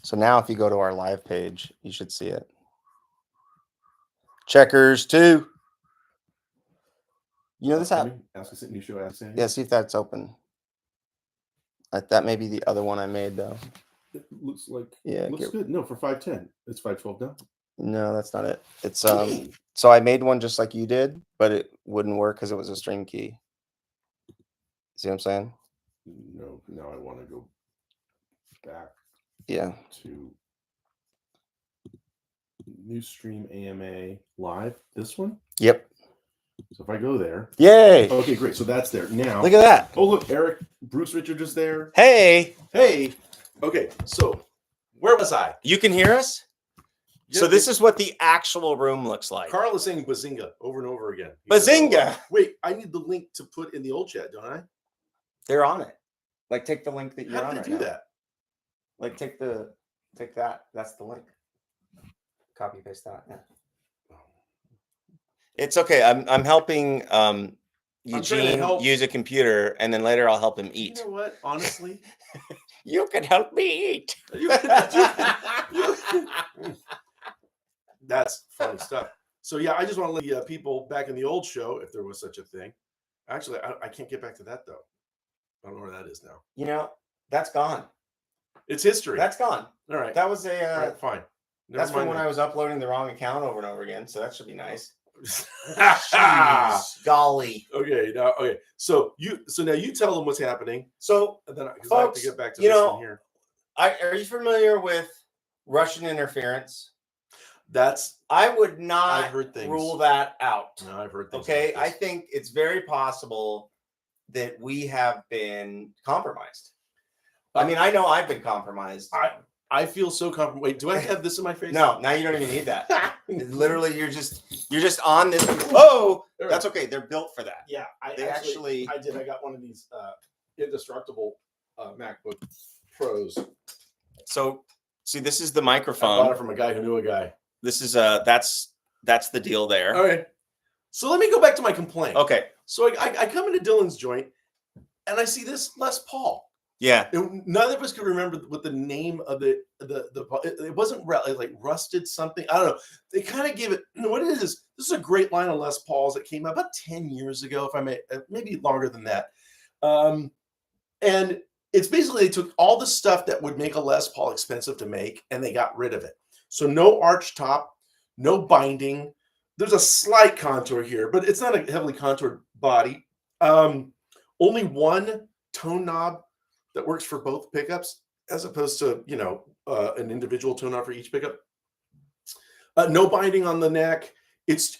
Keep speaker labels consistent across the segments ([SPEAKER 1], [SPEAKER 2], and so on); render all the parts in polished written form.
[SPEAKER 1] So now if you go to our live page, you should see it. Checkers 2. You know this app? Yeah, see if that's open. That may be the other one I made though.
[SPEAKER 2] It looks like
[SPEAKER 1] looks
[SPEAKER 2] good. No, for 510. It's 512 now.
[SPEAKER 1] No, that's not it. It's so I made one just like you did, but it wouldn't work because it was a string key. See what I'm saying?
[SPEAKER 2] No, now I want to go back.
[SPEAKER 1] Yeah.
[SPEAKER 2] To new stream AMA live. This one?
[SPEAKER 1] Yep.
[SPEAKER 2] So if I go there.
[SPEAKER 1] Yay.
[SPEAKER 2] Okay, great. So that's there. Now
[SPEAKER 1] look at that.
[SPEAKER 2] Oh, look, Eric, Bruce Richard is there.
[SPEAKER 1] Hey.
[SPEAKER 2] Hey. Okay, so where was I?
[SPEAKER 1] You can hear us? Yeah, so this is what the actual room looks like.
[SPEAKER 2] Carl is saying Bazinga over and over again.
[SPEAKER 1] Bazinga.
[SPEAKER 2] Wait, I need the link to put in the old chat, don't I?
[SPEAKER 1] They're on it. Like take the link that you're on.
[SPEAKER 2] How do they do that?
[SPEAKER 1] Like take that. That's the link. Copy paste that. Yeah. It's okay. I'm helping Eugene use a computer, and then later I'll help him eat.
[SPEAKER 2] You know what? Honestly,
[SPEAKER 1] you can help me eat.
[SPEAKER 2] That's funny stuff. So yeah, I just want to let the people back in the old show, if there was such a thing. Actually, I can't get back to that though. I don't know where that is now.
[SPEAKER 1] You know, that's gone.
[SPEAKER 2] It's history.
[SPEAKER 1] That's gone.
[SPEAKER 2] All right.
[SPEAKER 1] That was a
[SPEAKER 2] right, fine.
[SPEAKER 1] That's from when I was uploading the wrong account over and over again. So that should be nice.
[SPEAKER 2] Jeez,
[SPEAKER 1] golly.
[SPEAKER 2] Okay. So now you tell them what's happening.
[SPEAKER 1] So
[SPEAKER 2] and then
[SPEAKER 1] folks,
[SPEAKER 2] I have to get back to this one here.
[SPEAKER 1] Are you familiar with Russian interference?
[SPEAKER 2] I
[SPEAKER 1] would not rule that out.
[SPEAKER 2] No, I've heard things.
[SPEAKER 1] Okay,
[SPEAKER 2] like
[SPEAKER 1] I think it's very possible that we have been compromised. I mean, I know I've been compromised.
[SPEAKER 2] I feel so compromised. Wait, do I have this in my face?
[SPEAKER 1] No, now you don't even need that. Literally, you're just on this. Oh, that's okay. They're built for that.
[SPEAKER 2] Yeah, I did. I got one of these indestructible MacBook Pros.
[SPEAKER 1] So, see, this is the microphone.
[SPEAKER 2] I bought it from a guy who knew a guy.
[SPEAKER 1] This is that's the deal there.
[SPEAKER 2] All right. So let me go back to my complaint.
[SPEAKER 1] Okay.
[SPEAKER 2] So I come into Dylan's joint, and I see this Les Paul.
[SPEAKER 1] Yeah.
[SPEAKER 2] None of us could remember what the name of the it wasn't like rusted something. I don't know. They kind of gave it. What it is? This is a great line of Les Pauls that came out about 10 years ago, if I may, maybe longer than that. And it's basically they took all the stuff that would make a Les Paul expensive to make, and they got rid of it. So no arch top, no binding. There's a slight contour here, but it's not a heavily contoured body. Only one tone knob that works for both pickups, as opposed to an individual tone knob for each pickup. No binding on the neck.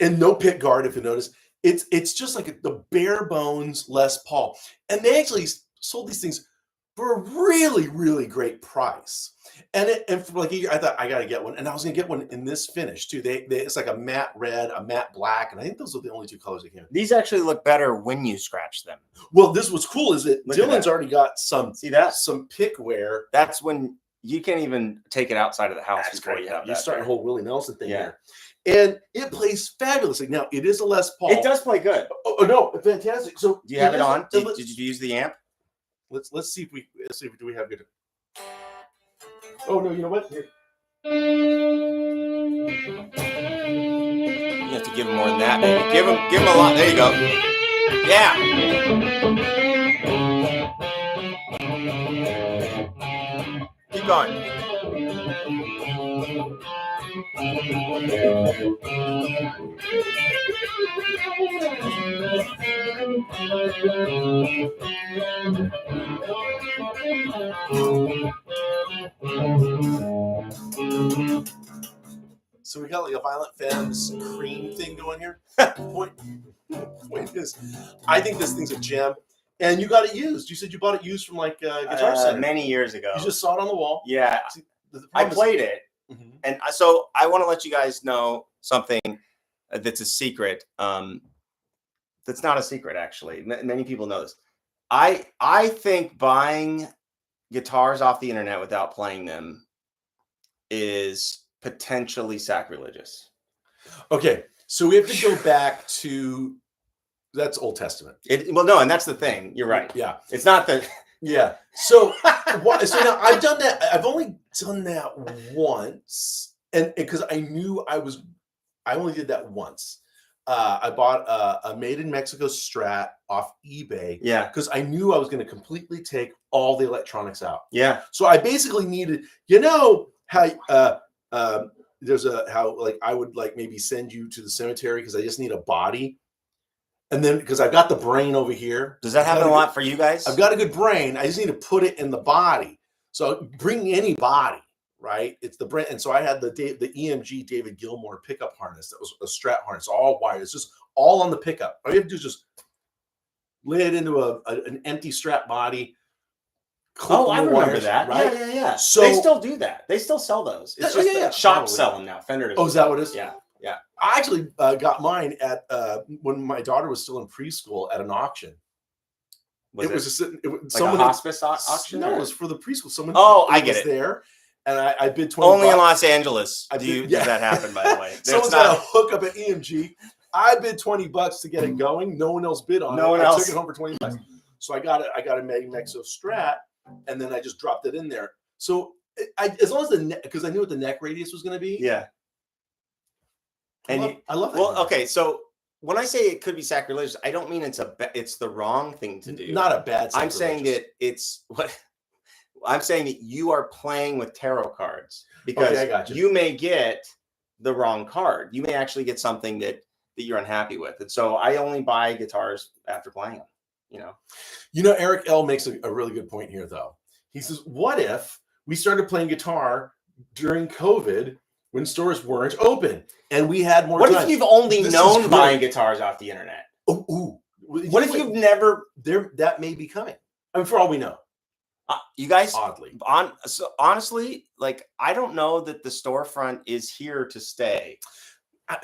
[SPEAKER 2] And no pick guard. If you notice, it's just like the bare bones Les Paul, and they actually sold these things for a really, really great price. And for like a year, I thought I got to get one, and I was going to get one in this finish too. It's like a matte red, a matte black, and I think those are the only two colors they came in.
[SPEAKER 1] These actually look better when you scratch them.
[SPEAKER 2] Well, this what's cool is that Dylan's already got some some pick wear.
[SPEAKER 1] That's when you can't even take it outside of the house before you have that.
[SPEAKER 2] You're starting a whole Willie Nelson thing here, and it plays fabulously. Now it is a Les Paul.
[SPEAKER 1] It does play good.
[SPEAKER 2] Oh no, fantastic! So
[SPEAKER 1] do you have it on? Did you use the amp?
[SPEAKER 2] Let's see if we do we have good. Oh no! You know what? Here.
[SPEAKER 1] You have to give him more than that, baby. Give him a lot. There you go. Yeah. Keep going.
[SPEAKER 2] So we got like a Violent Femmes cream thing going here. Point is, I think this thing's a gem. And you got it used. You said you bought it used from like Guitar Center
[SPEAKER 1] many years ago.
[SPEAKER 2] You just saw it on the wall.
[SPEAKER 1] Yeah, I played it, and so I want to let you guys know something that's a secret. That's not a secret, actually. Many people know this. I think buying guitars off the internet without playing them is potentially sacrilegious.
[SPEAKER 2] Okay, so we have to go back to that's Old Testament.
[SPEAKER 1] Well, no, and that's the thing. You're right.
[SPEAKER 2] Yeah,
[SPEAKER 1] it's not that
[SPEAKER 2] Yeah. So now I've done that. I've only done that once, and because I knew I only did that once. I bought a made in Mexico Strat off eBay.
[SPEAKER 1] Yeah.
[SPEAKER 2] Because I knew I was going to completely take all the electronics out.
[SPEAKER 1] Yeah.
[SPEAKER 2] So I basically needed, how there's how like I would like maybe send you to the cemetery because I just need a body. And then because I've got the brain over here.
[SPEAKER 1] Does that happen a lot for you guys?
[SPEAKER 2] I've got a good brain. I just need to put it in the body. So bring any body, right? It's the brain. And so I had the EMG David Gilmour pickup harness. That was a Strat harness, all wired. It's just all on the pickup. All you have to do is just lay it into an empty Strat body.
[SPEAKER 1] Oh, I remember wires, that. Right? Yeah. So they still do that. They still sell those. It's just shops sell them now. Fender does.
[SPEAKER 2] Oh, is that what it is?
[SPEAKER 1] Yeah. Yeah.
[SPEAKER 2] I actually got mine at when my daughter was still in preschool at an auction. It was
[SPEAKER 1] a hospice auction?
[SPEAKER 2] No, it was for the preschool. Someone
[SPEAKER 1] I get it.
[SPEAKER 2] There, and I bid $20.
[SPEAKER 1] Only in Los Angeles does that happen, by the way.
[SPEAKER 2] Someone's got a hookup at EMG. I bid $20 to get it going. No one else bid on it. I took it home for $20. So I got a Mexico Strat, and then I just dropped it in there. So as long as because I knew what the neck radius was going to be.
[SPEAKER 1] Yeah.
[SPEAKER 2] I love that.
[SPEAKER 1] Well, okay, so when I say it could be sacrilegious, I don't mean it's the wrong thing to do.
[SPEAKER 2] Not a bad.
[SPEAKER 1] I'm saying that I'm saying that you are playing with tarot cards because you may get the wrong card. You may actually get something that you're unhappy with, and so I only buy guitars after playing them.
[SPEAKER 2] Eric L makes a really good point here, though. He says, "What if we started playing guitar during COVID?" When stores weren't open and we had more time.
[SPEAKER 1] What if you've only known buying guitars off the internet?
[SPEAKER 2] Ooh.
[SPEAKER 1] What if you've never...
[SPEAKER 2] That may be coming. I mean, for all we know.
[SPEAKER 1] You guys...
[SPEAKER 2] Oddly.
[SPEAKER 1] Honestly, like, I don't know that the storefront is here to stay.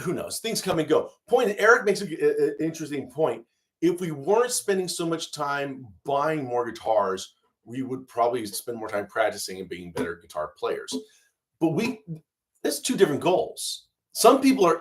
[SPEAKER 2] Who knows? Things come and go. Eric makes an interesting point. If we weren't spending so much time buying more guitars, we would probably spend more time practicing and being better guitar players. But there's two different goals. Some people are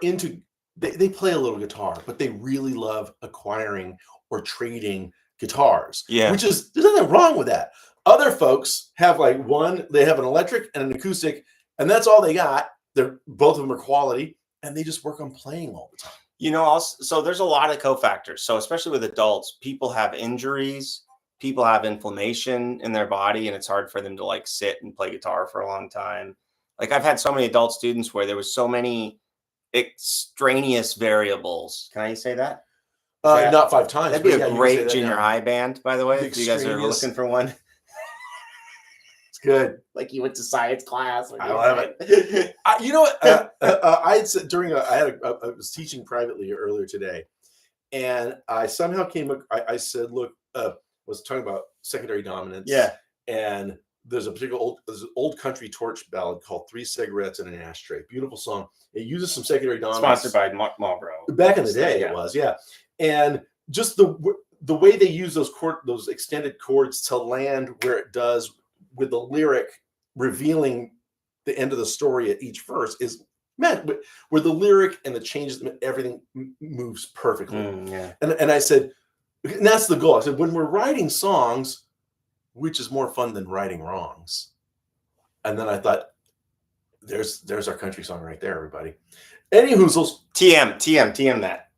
[SPEAKER 2] they play a little guitar, but they really love acquiring or trading guitars.
[SPEAKER 1] Yeah.
[SPEAKER 2] There's nothing wrong with that. Other folks have they have an electric and an acoustic, and that's all they got. Both of them are quality, and they just work on playing all the time.
[SPEAKER 1] So there's a lot of cofactors. So especially with adults, people have injuries, people have inflammation in their body, and it's hard for them to sit and play guitar for a long time. Like I've had so many adult students where there was so many extraneous variables. Can I say that?
[SPEAKER 2] Not 5 times.
[SPEAKER 1] That'd be a great junior high band, by the way. If you guys are looking for one.
[SPEAKER 2] It's good.
[SPEAKER 1] Like you went to science class.
[SPEAKER 2] I love it. You know what? I had said I was teaching privately earlier today, and I somehow I said, look, was talking about secondary dominance.
[SPEAKER 1] Yeah.
[SPEAKER 2] And there's a particular old country torch ballad called 3 Cigarettes and an Ashtray. Beautiful song. It uses some secondary dominance.
[SPEAKER 1] Sponsored by Marlboro.
[SPEAKER 2] Back in the day, it was, yeah. And just the way they use those extended chords to land where it does with the lyric revealing the end of the story at each verse is where the lyric and the changes, everything moves perfectly.
[SPEAKER 1] Yeah.
[SPEAKER 2] And I said, and that's the goal. I said, when we're writing songs, which is more fun than righting wrongs? And then I thought, there's our country song right there, everybody. Any hoozles.
[SPEAKER 1] TM that.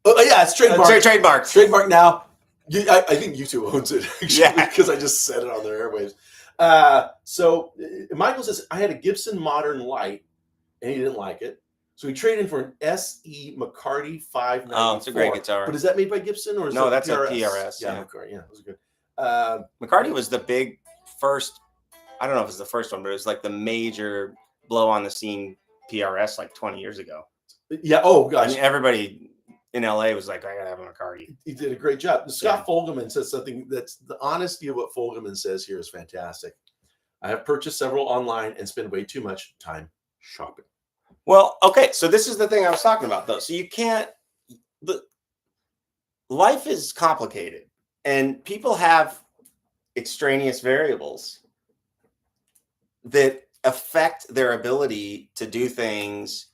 [SPEAKER 2] Oh yeah, it's trademark. Trademark now. I think YouTube owns it, actually, because I just said it on their airwaves. So Michael says, I had a Gibson Modern Light, and he didn't like it. So he traded in for an S.E. McCarty 594.
[SPEAKER 1] Oh, it's a great guitar.
[SPEAKER 2] But is that made by Gibson? Or is
[SPEAKER 1] no, that's
[SPEAKER 2] PRS?
[SPEAKER 1] a PRS.
[SPEAKER 2] Yeah, McCarty. Yeah, it was good.
[SPEAKER 1] McCarty was the big first, I don't know if it's the first one, but it was like the major blow on the scene PRS 20 years ago.
[SPEAKER 2] Yeah. Oh gosh.
[SPEAKER 1] I mean, everybody in LA was like, I gotta have a McCarty.
[SPEAKER 2] He did a great job. Scott Fogelman says something that's the honesty of what Fogelman says here is fantastic. I have purchased several online and spend way too much time shopping.
[SPEAKER 1] Well, okay. So this is the thing I was talking about though. So life is complicated. And people have extraneous variables that affect their ability to do things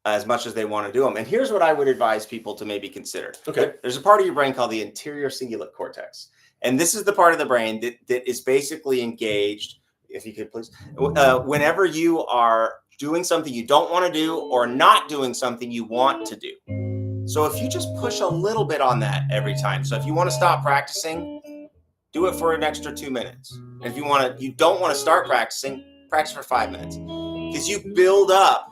[SPEAKER 1] as much as they want to do them. And here's what I would advise people to maybe consider.
[SPEAKER 2] Okay.
[SPEAKER 1] There's a part of your brain called the anterior cingulate cortex. And this is the part of the brain that is basically engaged, if you could please, whenever you are doing something you don't want to do or not doing something you want to do. So if you just push a little bit on that every time. So if you want to stop practicing, do it for an extra 2 minutes. And if you don't want to start practicing, practice for 5 minutes. Because you build up.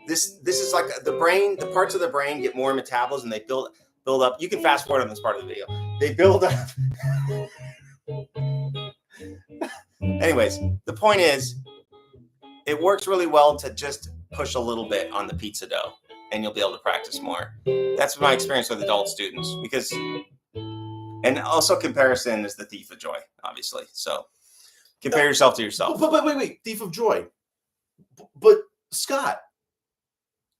[SPEAKER 1] This is like the brain, the parts of the brain get more metabolism. They build up. You can fast forward on this part of the video. They build up. Anyways, the point is, it works really well to just push a little bit on the pizza dough, and you'll be able to practice more. That's my experience with adult students, and also comparison is the thief of joy, obviously. So compare yourself to yourself.
[SPEAKER 2] But wait, thief of joy. But Scott,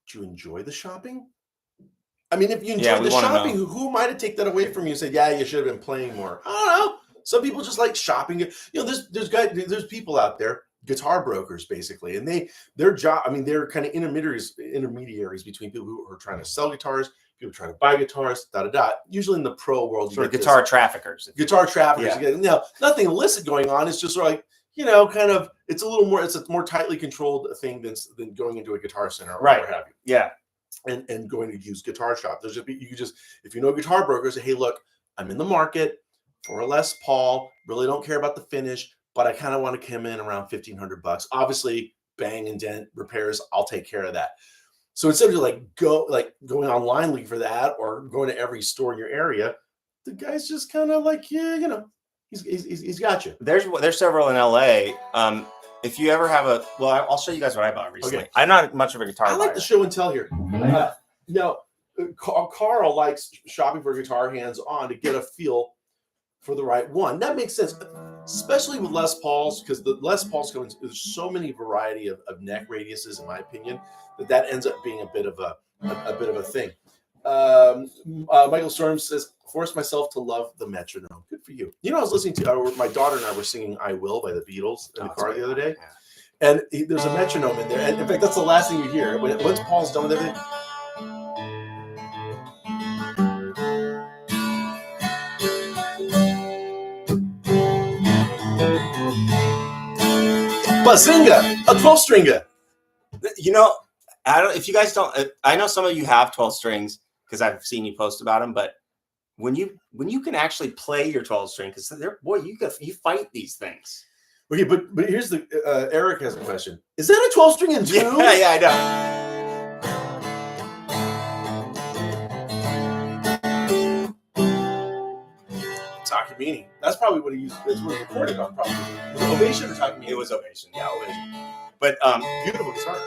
[SPEAKER 2] do you enjoy the shopping? I mean, if you enjoy the shopping, who am I to take that away from you and say, yeah, you should have been playing more? I don't know. Some people just like shopping. You know, there's people out there, guitar brokers basically, and their job. I mean, they're kind of intermediaries between people who are trying to sell guitars, people trying to buy guitars, Usually in the pro world,
[SPEAKER 1] sort of guitar traffickers.
[SPEAKER 2] Guitar traffickers. Yeah. Now, nothing illicit going on. It's just like, you know, kind of. It's a more tightly controlled thing than going into a guitar center or what have you.
[SPEAKER 1] Yeah.
[SPEAKER 2] And going to use guitar shop. If you know guitar brokers, say, hey, look, I'm in the market for a Les Paul. Really don't care about the finish, but I kind of want to come in around $1,500. Obviously, bang and dent repairs, I'll take care of that. So instead of going online looking for that or going to every store in your area, the guy's just kind of like, yeah, you know, he's got you.
[SPEAKER 1] There's several in LA. If you ever have I'll show you guys what I bought recently. Okay. I'm not much of a guitar buyer.
[SPEAKER 2] I like the show and tell here. Now, Carl likes shopping for guitar hands-on to get a feel for the right one. That makes sense, especially with Les Pauls, because the Les Pauls there's so many variety of neck radiuses, in my opinion, that ends up being a bit of a thing. Michael Storm says, force myself to love the metronome. Good for you. You know, I was listening to my daughter and I were singing I Will by the Beatles in the car the other day. Yeah. And there's a metronome in there. And in fact, that's the last thing you hear. Once Paul's done with everything. Bazinga! A 12-stringer.
[SPEAKER 1] You know, if you guys don't, I know some of you have 12 strings because I've seen you post about them, but when you can actually play your 12 string, because you fight these things.
[SPEAKER 2] Okay, but here's the Eric has a question. Is that a 12 string in tune?
[SPEAKER 1] Yeah, I
[SPEAKER 2] know. Takamine. That's probably what he used. That's what he recorded on. Probably was it Ovation or Takamine?
[SPEAKER 1] It was Ovation. Yeah, Ovation. But
[SPEAKER 2] beautiful guitar.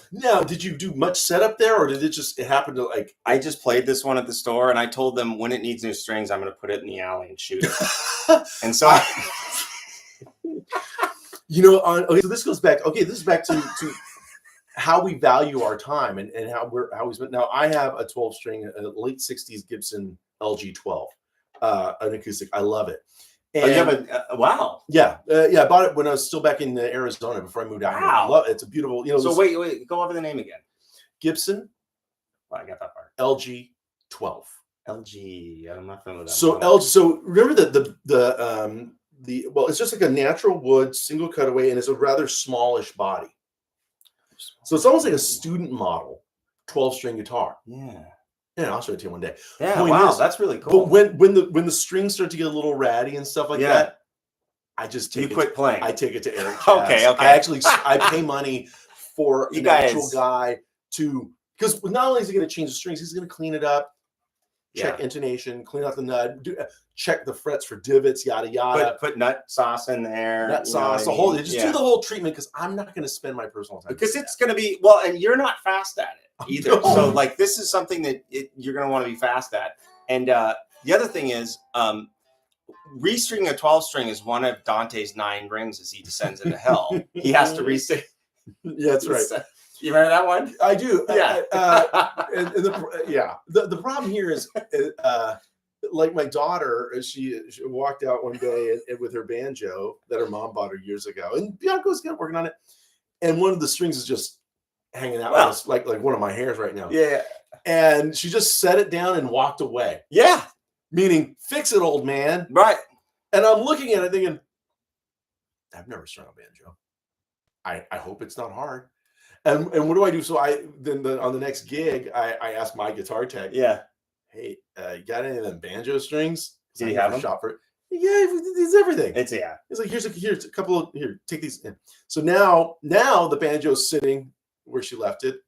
[SPEAKER 2] Now, did you do much setup there, or did it happen to like?
[SPEAKER 1] I just played this one at the store, and I told them when it needs new strings, I'm going to put it in the alley and shoot it. And so,
[SPEAKER 2] you know, so this goes back. Okay, this is back to how we value our time and how we spend. Now, I have a 12-string, a late '60s Gibson LG12, an acoustic. I love it. And,
[SPEAKER 1] you have wow.
[SPEAKER 2] Yeah. I bought it when I was still back in Arizona before I moved out.
[SPEAKER 1] Wow.
[SPEAKER 2] I love it. It's a beautiful, you know.
[SPEAKER 1] So wait, go over the name again.
[SPEAKER 2] Gibson.
[SPEAKER 1] Well, I got that part.
[SPEAKER 2] LG12.
[SPEAKER 1] LG. I'm not familiar with that.
[SPEAKER 2] So LG. So remember the it's just like a natural wood single cutaway, and it's a rather smallish body. So it's almost like a student model 12-string guitar.
[SPEAKER 1] Yeah.
[SPEAKER 2] Yeah, I'll show it to you one day.
[SPEAKER 1] Yeah, wow, that's really cool.
[SPEAKER 2] But when the strings start to get a little ratty and stuff like that, I just take
[SPEAKER 1] quit playing.
[SPEAKER 2] I take it to Eric Chaz.
[SPEAKER 1] Okay.
[SPEAKER 2] I pay money for an actual guy because not only is he going to change the strings, he's going to clean it up, check intonation, clean out the nut, check the frets for divots, yada yada.
[SPEAKER 1] Put nut sauce in there.
[SPEAKER 2] Nut sauce, the whole. Just do the whole treatment because I'm not going to spend my personal time.
[SPEAKER 1] Because it's going to be and you're not fast at it either. No. So like this is something that you're going to want to be fast at. And the other thing is, restringing a 12-string is one of Dante's 9 rings as he descends into hell. He has to restring.
[SPEAKER 2] Yeah, that's right.
[SPEAKER 1] You remember that one?
[SPEAKER 2] I do.
[SPEAKER 1] Yeah.
[SPEAKER 2] The problem here is, like my daughter, she walked out one day with her banjo that her mom bought her years ago, and Bianca's working on it, and one of the strings is just hanging out, like one of my hairs right now.
[SPEAKER 1] Yeah.
[SPEAKER 2] And she just set it down and walked away.
[SPEAKER 1] Yeah.
[SPEAKER 2] Meaning, fix it, old man.
[SPEAKER 1] Right.
[SPEAKER 2] And I'm looking at it thinking, I've never strung a banjo. I hope it's not hard. And what do I do? So on the next gig, I asked my guitar tech, hey, you got any of them banjo strings?
[SPEAKER 1] Did he have them?
[SPEAKER 2] Shop for it. Yeah, it's everything.
[SPEAKER 1] It's
[SPEAKER 2] like, here's a couple of, here, take these in. So now the banjo's sitting where she left it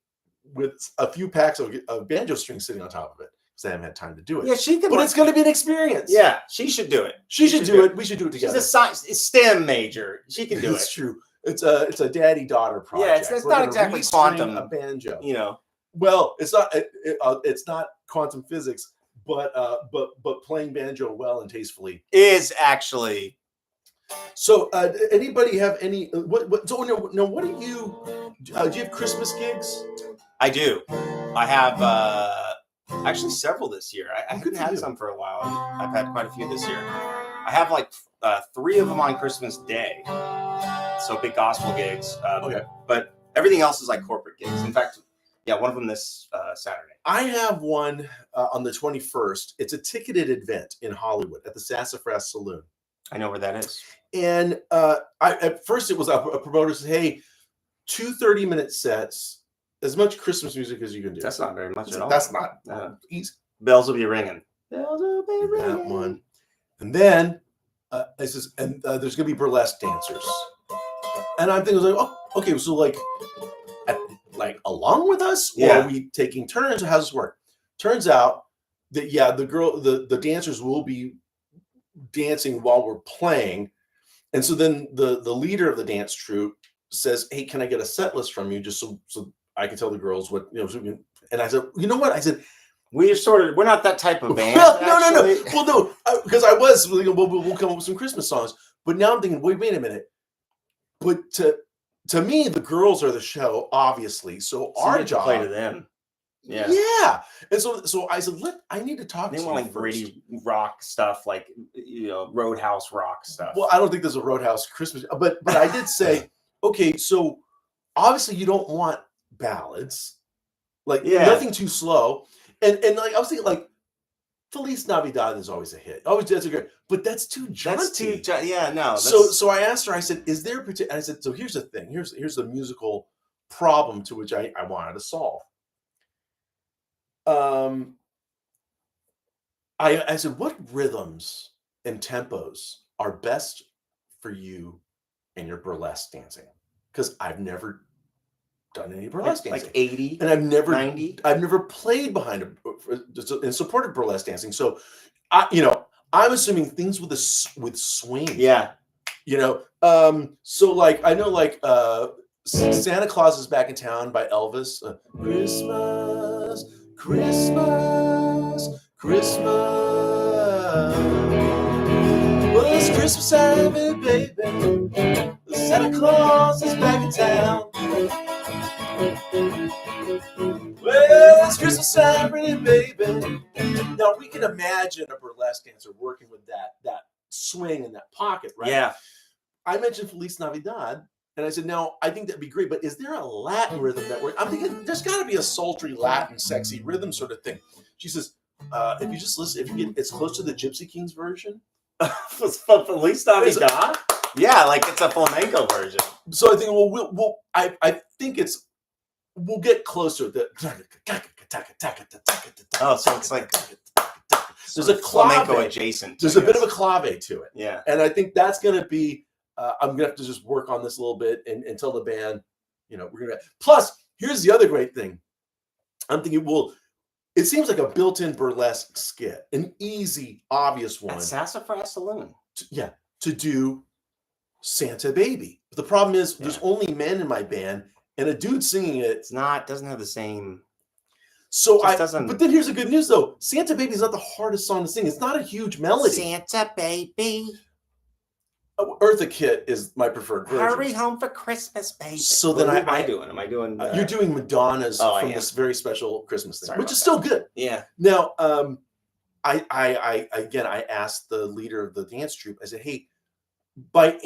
[SPEAKER 2] with a few packs of banjo strings sitting on top of it. Because I haven't had time to do it.
[SPEAKER 1] Yeah, she can.
[SPEAKER 2] But it's going to be an experience.
[SPEAKER 1] Yeah, she should do it.
[SPEAKER 2] She should do it. We should do it together.
[SPEAKER 1] She's a science STEM major. She can do it.
[SPEAKER 2] It's true. It's a daddy-daughter project.
[SPEAKER 1] Yeah, it's not exactly quantum.
[SPEAKER 2] A banjo.
[SPEAKER 1] You know.
[SPEAKER 2] Well, it's not quantum physics, but playing banjo well and tastefully
[SPEAKER 1] is actually.
[SPEAKER 2] So, anybody have any? What? So, no. What do you? Do you have Christmas gigs?
[SPEAKER 1] I do. I have actually several this year. I haven't had some for a while. I've had quite a few this year. I have like 3 of them on Christmas Day. So big gospel gigs.
[SPEAKER 2] Okay.
[SPEAKER 1] But everything else is like corporate gigs. In fact, one of them this Saturday.
[SPEAKER 2] I have one on the 21st. It's a ticketed event in Hollywood at the Sassafras Saloon.
[SPEAKER 1] I know where that is.
[SPEAKER 2] And at first it was a promoter said, hey, 2 30-minute sets, as much Christmas music as you can do.
[SPEAKER 1] That's not very much at all.
[SPEAKER 2] That's not easy.
[SPEAKER 1] Bells will be ringing. Bells will be ringing.
[SPEAKER 2] That one. And then there's going to be burlesque dancers. And I'm thinking, like, oh, okay, so like along with us, or are we taking turns? Or how does this work? Turns out that the dancers will be dancing while we're playing, and so then the leader of the dance troupe says, "Hey, can I get a set list from you, just so I can tell the girls what you know?" So and I said, "You know what?" I said,
[SPEAKER 1] we're not that type of band.
[SPEAKER 2] Well, no. Well, no, because I was we'll come up with some Christmas songs, but now I'm thinking, wait a minute. But to me, the girls are the show, obviously. So our job
[SPEAKER 1] play to them. Yeah.
[SPEAKER 2] Yeah. And so I said, I need to talk to you.
[SPEAKER 1] They want like gritty rock stuff, like Roadhouse rock stuff.
[SPEAKER 2] Well, I don't think there's a Roadhouse Christmas, but I did say, okay, so obviously you don't want ballads, like nothing too slow. And like I was thinking, like Feliz Navidad is always a hit. Always that's a great, but that's too jaunty.
[SPEAKER 1] No.
[SPEAKER 2] So I asked her, I said, is there a particular, and I said, so here's the thing, here's the musical problem to which I wanted to solve. I said, what rhythms and tempos are best for you in your burlesque dancing? Because I've never done any burlesque dancing,
[SPEAKER 1] like 80,
[SPEAKER 2] and I've never
[SPEAKER 1] 90.
[SPEAKER 2] I've never played behind in support of burlesque dancing. So I'm assuming things with swing.
[SPEAKER 1] Yeah.
[SPEAKER 2] So like I know like Santa Claus is Back in Town by Elvis. Christmas, Christmas, Christmas. Well, it's Christmas time, baby. Santa Claus is back in town. Well, it's Christmas time, baby. Now we can imagine a burlesque dancer working with that swing in that pocket, right?
[SPEAKER 1] Yeah.
[SPEAKER 2] I mentioned Feliz Navidad, and I said, now I think that'd be great, but is there a Latin rhythm that I'm thinking there's got to be a sultry Latin, sexy rhythm sort of thing. She says, if you just listen, if you get, it's close to the Gypsy Kings version.
[SPEAKER 1] Feliz Navidad. Yeah, like it's a flamenco version.
[SPEAKER 2] So I think, I think we'll get closer.
[SPEAKER 1] Oh, so it's like
[SPEAKER 2] there's a
[SPEAKER 1] flamenco adjacent.
[SPEAKER 2] There's a bit of a clave to it.
[SPEAKER 1] Yeah,
[SPEAKER 2] and I think that's going to be. I'm going to have to just work on this a little bit and tell the band, we're going to. Plus, here's the other great thing. I'm thinking, it seems like a built-in burlesque skit, an easy, obvious one.
[SPEAKER 1] At Sassafras Saloon.
[SPEAKER 2] To do Santa Baby. But the problem is there's only men in my band, and a dude singing it.
[SPEAKER 1] Doesn't have the same.
[SPEAKER 2] So but then here's the good news though. Santa Baby is not the hardest song to sing. It's not a huge melody.
[SPEAKER 1] Santa Baby.
[SPEAKER 2] Eartha Kitt is my preferred version.
[SPEAKER 1] Hurry home for Christmas, baby.
[SPEAKER 2] So then
[SPEAKER 1] what am I doing? Am I doing?
[SPEAKER 2] You're doing Madonna's from this very special Christmas thing,
[SPEAKER 1] Sorry
[SPEAKER 2] which is still good.
[SPEAKER 1] Yeah.
[SPEAKER 2] Now, I asked the leader of the dance troupe. I said, "Hey, by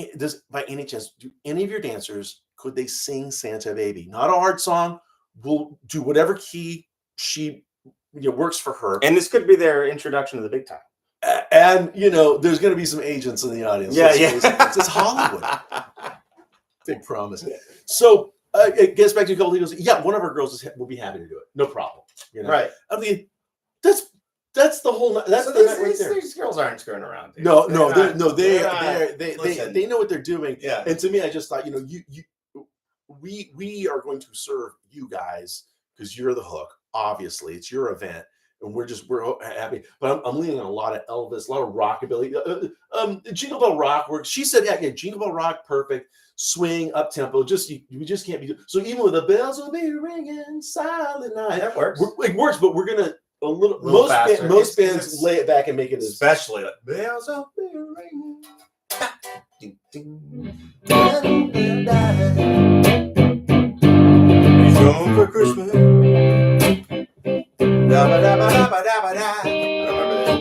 [SPEAKER 2] any chance, do any of your dancers could they sing Santa Baby? Not a hard song. We'll do whatever key she works for her.
[SPEAKER 1] And this could be their introduction to the big time.
[SPEAKER 2] And there's going to be some agents in the audience.
[SPEAKER 1] Yeah.
[SPEAKER 2] It's Hollywood. Big promise. So it gets back to a couple of girls. Yeah, one of our girls will be happy to do it. No problem.
[SPEAKER 1] Right.
[SPEAKER 2] I mean, that's the whole. That's
[SPEAKER 1] so
[SPEAKER 2] the night right there.
[SPEAKER 1] These girls aren't screwing around. Dude.
[SPEAKER 2] No, they know what they're doing.
[SPEAKER 1] Yeah.
[SPEAKER 2] And to me, I just thought, we are going to serve you guys because you're the hook. Obviously, it's your event. And we're happy, but I'm leaning on a lot of Elvis, a lot of rockabilly, Jingle Bell Rock. Where she said, yeah, Jingle Bell Rock, perfect, swing, up tempo. We just can't be. So even with the bells will be ringing silent night,
[SPEAKER 1] that works.
[SPEAKER 2] It works, but we're gonna a little most bands lay it back and make it as
[SPEAKER 1] especially like, bells will be ringing. He's home for Christmas.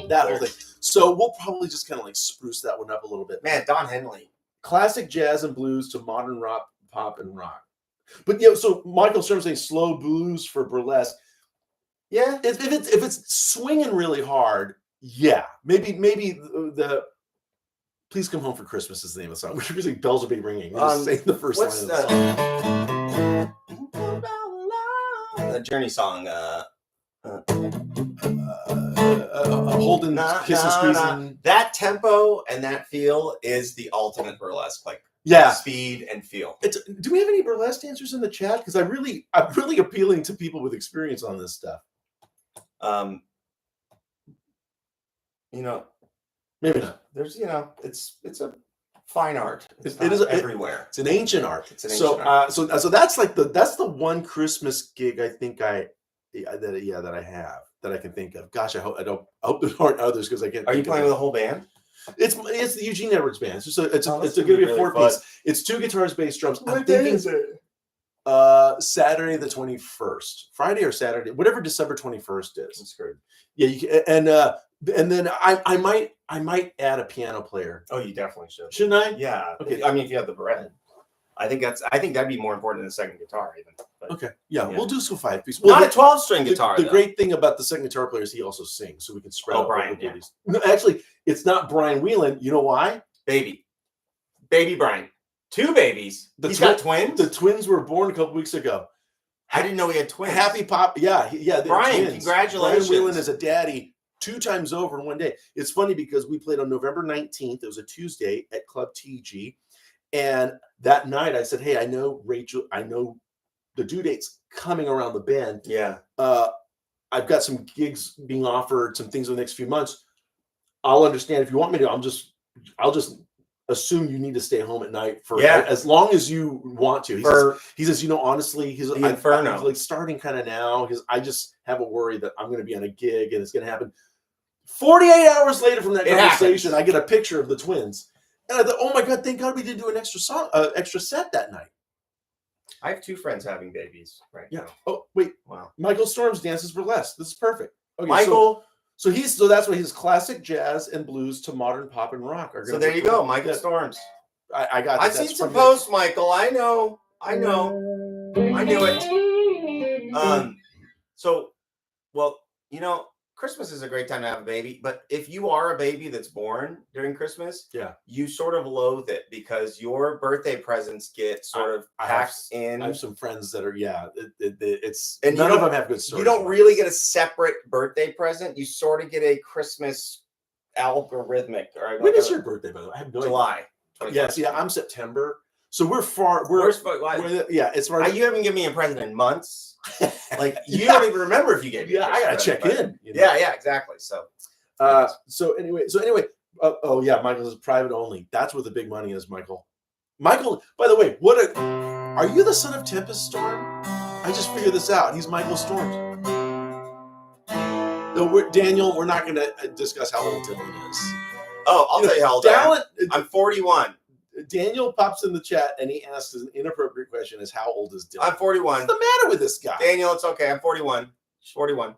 [SPEAKER 2] That whole thing. So we'll probably just kind of like spruce that one up a little bit.
[SPEAKER 1] Man, Don Henley.
[SPEAKER 2] Classic jazz and blues to modern rock, pop, and rock. But so Michael Sturm saying slow blues for burlesque.
[SPEAKER 1] Yeah.
[SPEAKER 2] If it's swinging really hard, yeah. Maybe the Please Come Home for Christmas is the name of the song. We should be saying bells will be ringing. Say the first line of the song.
[SPEAKER 1] The Journey song.
[SPEAKER 2] Holding, kissing, squeezing.
[SPEAKER 1] That tempo and that feel is the ultimate burlesque. Like speed and feel.
[SPEAKER 2] Do we have any burlesque dancers in the chat? Because I'm really appealing to people with experience on this stuff. Maybe not.
[SPEAKER 1] There's it's a fine art. It is everywhere.
[SPEAKER 2] It's an ancient art.
[SPEAKER 1] art.
[SPEAKER 2] So that's like that's the one Christmas gig I think that I have that I can think of. Gosh, I hope there aren't others because I can't.
[SPEAKER 1] Are you playing with a whole band?
[SPEAKER 2] It's the Eugene Edwards band. It's going to be a 4-piece. It's 2 guitars, bass, drums.
[SPEAKER 1] What day is it?
[SPEAKER 2] Saturday the 21st, Friday or Saturday, whatever December 21st is.
[SPEAKER 1] That's great.
[SPEAKER 2] Yeah, and then I might add a piano player.
[SPEAKER 1] Oh, you definitely should.
[SPEAKER 2] Shouldn't I?
[SPEAKER 1] Yeah. Okay. I mean, if you have the bread, I think that'd be more important than the second guitar even. But,
[SPEAKER 2] okay. Yeah, we'll do some 5-piece.
[SPEAKER 1] Not a 12-string guitar.
[SPEAKER 2] The great thing about the second guitar player is he also sings, so we can spread out
[SPEAKER 1] Brian.
[SPEAKER 2] Yeah. No, actually, it's not Brian Whelan. You know why?
[SPEAKER 1] Baby Brian. 2 babies. He's got twins.
[SPEAKER 2] The twins were born a couple weeks ago.
[SPEAKER 1] I didn't know he had twins.
[SPEAKER 2] Happy Pop. Yeah.
[SPEAKER 1] Brian,
[SPEAKER 2] twins.
[SPEAKER 1] congratulations.
[SPEAKER 2] Brian Whelan is a daddy 2 times over in one day. It's funny because we played on November 19th. It was a Tuesday at Club TG. And that night I said, hey, I know Rachel, I know the due date's coming around the bend.
[SPEAKER 1] Yeah.
[SPEAKER 2] I've got some gigs being offered, some things in the next few months. I'll understand if you want me to. I'll just assume you need to stay home at night for as long as you want to. He says, honestly, I'm like starting kind of now because I just have a worry that I'm going to be on a gig and it's going to happen. 48 hours later from that conversation, I get a picture of the twins. And I thought, oh my God, thank God we didn't do an extra set that night.
[SPEAKER 1] I have 2 friends having babies right now.
[SPEAKER 2] Oh, wait.
[SPEAKER 1] Wow.
[SPEAKER 2] Michael Storms dances burlesque. This is perfect. Okay,
[SPEAKER 1] Michael.
[SPEAKER 2] So that's why his classic jazz and blues to modern pop and rock are going to.
[SPEAKER 1] So there you go, Michael Storms.
[SPEAKER 2] I got.
[SPEAKER 1] I've seen some posts, Michael. I know. I knew it. Christmas is a great time to have a baby, but if you are a baby that's born during Christmas, you sort of loathe it because your birthday presents get sort of packed in.
[SPEAKER 2] I have some friends that are, it's and none of them have good stories.
[SPEAKER 1] You don't really get a separate birthday present. You sort of get a Christmas algorithmic. Or
[SPEAKER 2] when is your birthday, by the way? I have no
[SPEAKER 1] July.
[SPEAKER 2] Yes, I'm September. So we're far. It's far.
[SPEAKER 1] You haven't given me a present in months. Like you don't even remember if you gave me.
[SPEAKER 2] I gotta check in.
[SPEAKER 1] Yeah, exactly. So,
[SPEAKER 2] anyway. Michael is private only. That's where the big money is, Michael. Michael, by the way, are you the son of Tempest Storm? I just figured this out. He's Michael Storms. No, Daniel. We're not going to discuss how old Dylan is.
[SPEAKER 1] Oh, I'll tell you how old I am. I'm 41.
[SPEAKER 2] Daniel pops in the chat and he asks an inappropriate question: "Is how old is Dylan?"
[SPEAKER 1] I'm 41.
[SPEAKER 2] What's the matter with this guy?
[SPEAKER 1] Daniel, it's okay. I'm 41. 41.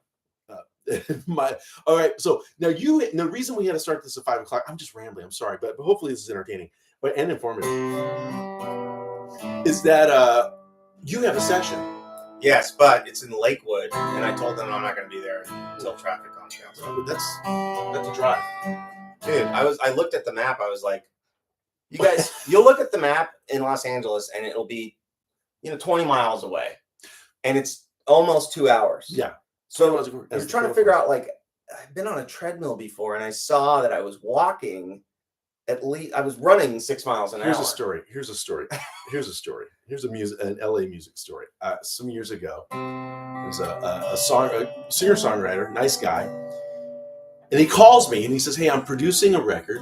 [SPEAKER 2] All right. So now the reason we had to start this at 5 o'clock. I'm just rambling. I'm sorry, but hopefully this is entertaining, and informative. Is that you have a session?
[SPEAKER 1] Yes, but it's in Lakewood, and I told them I'm not going to be there until traffic calms down. So
[SPEAKER 2] That's a drive,
[SPEAKER 1] dude. I looked at the map. I was like, you guys, you'll look at the map in Los Angeles, and it'll be, 20 miles away, and it's almost 2 hours.
[SPEAKER 2] Yeah.
[SPEAKER 1] So I was trying to figure out, like, I've been on a treadmill before, and I saw that I was walking. At least I was running 6 miles an hour.
[SPEAKER 2] Here's a story. Here's an LA music story. Some years ago, there was a singer-songwriter, nice guy, and he calls me and he says, "Hey, I'm producing a record,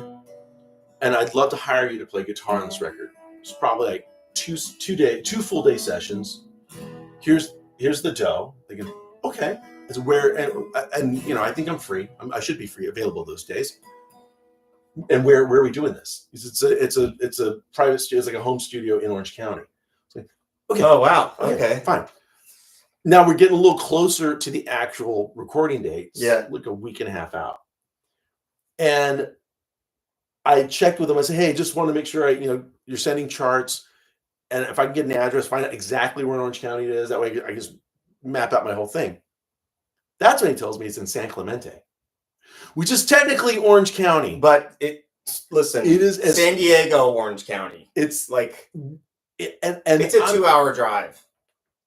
[SPEAKER 2] and I'd love to hire you to play guitar on this record. It's probably like two full day sessions. Here's the dough." Thinking, okay, it's where and I think I'm free. I should be free, available those days. And where are we doing this? It's a private studio. It's like a home studio in Orange County. Like, okay.
[SPEAKER 1] Oh wow. Okay.
[SPEAKER 2] Fine. Now we're getting a little closer to the actual recording date.
[SPEAKER 1] Yeah.
[SPEAKER 2] Like a week and a half out. And I checked with them. I said, "Hey, just want to make sure you're sending charts, and if I can get an address, find out exactly where in Orange County it is. That way I just map out my whole thing." That's when he tells me it's in San Clemente, which is technically Orange County,
[SPEAKER 1] but it is San Diego, Orange County.
[SPEAKER 2] It's
[SPEAKER 1] like,
[SPEAKER 2] and
[SPEAKER 1] it's a 2-hour drive.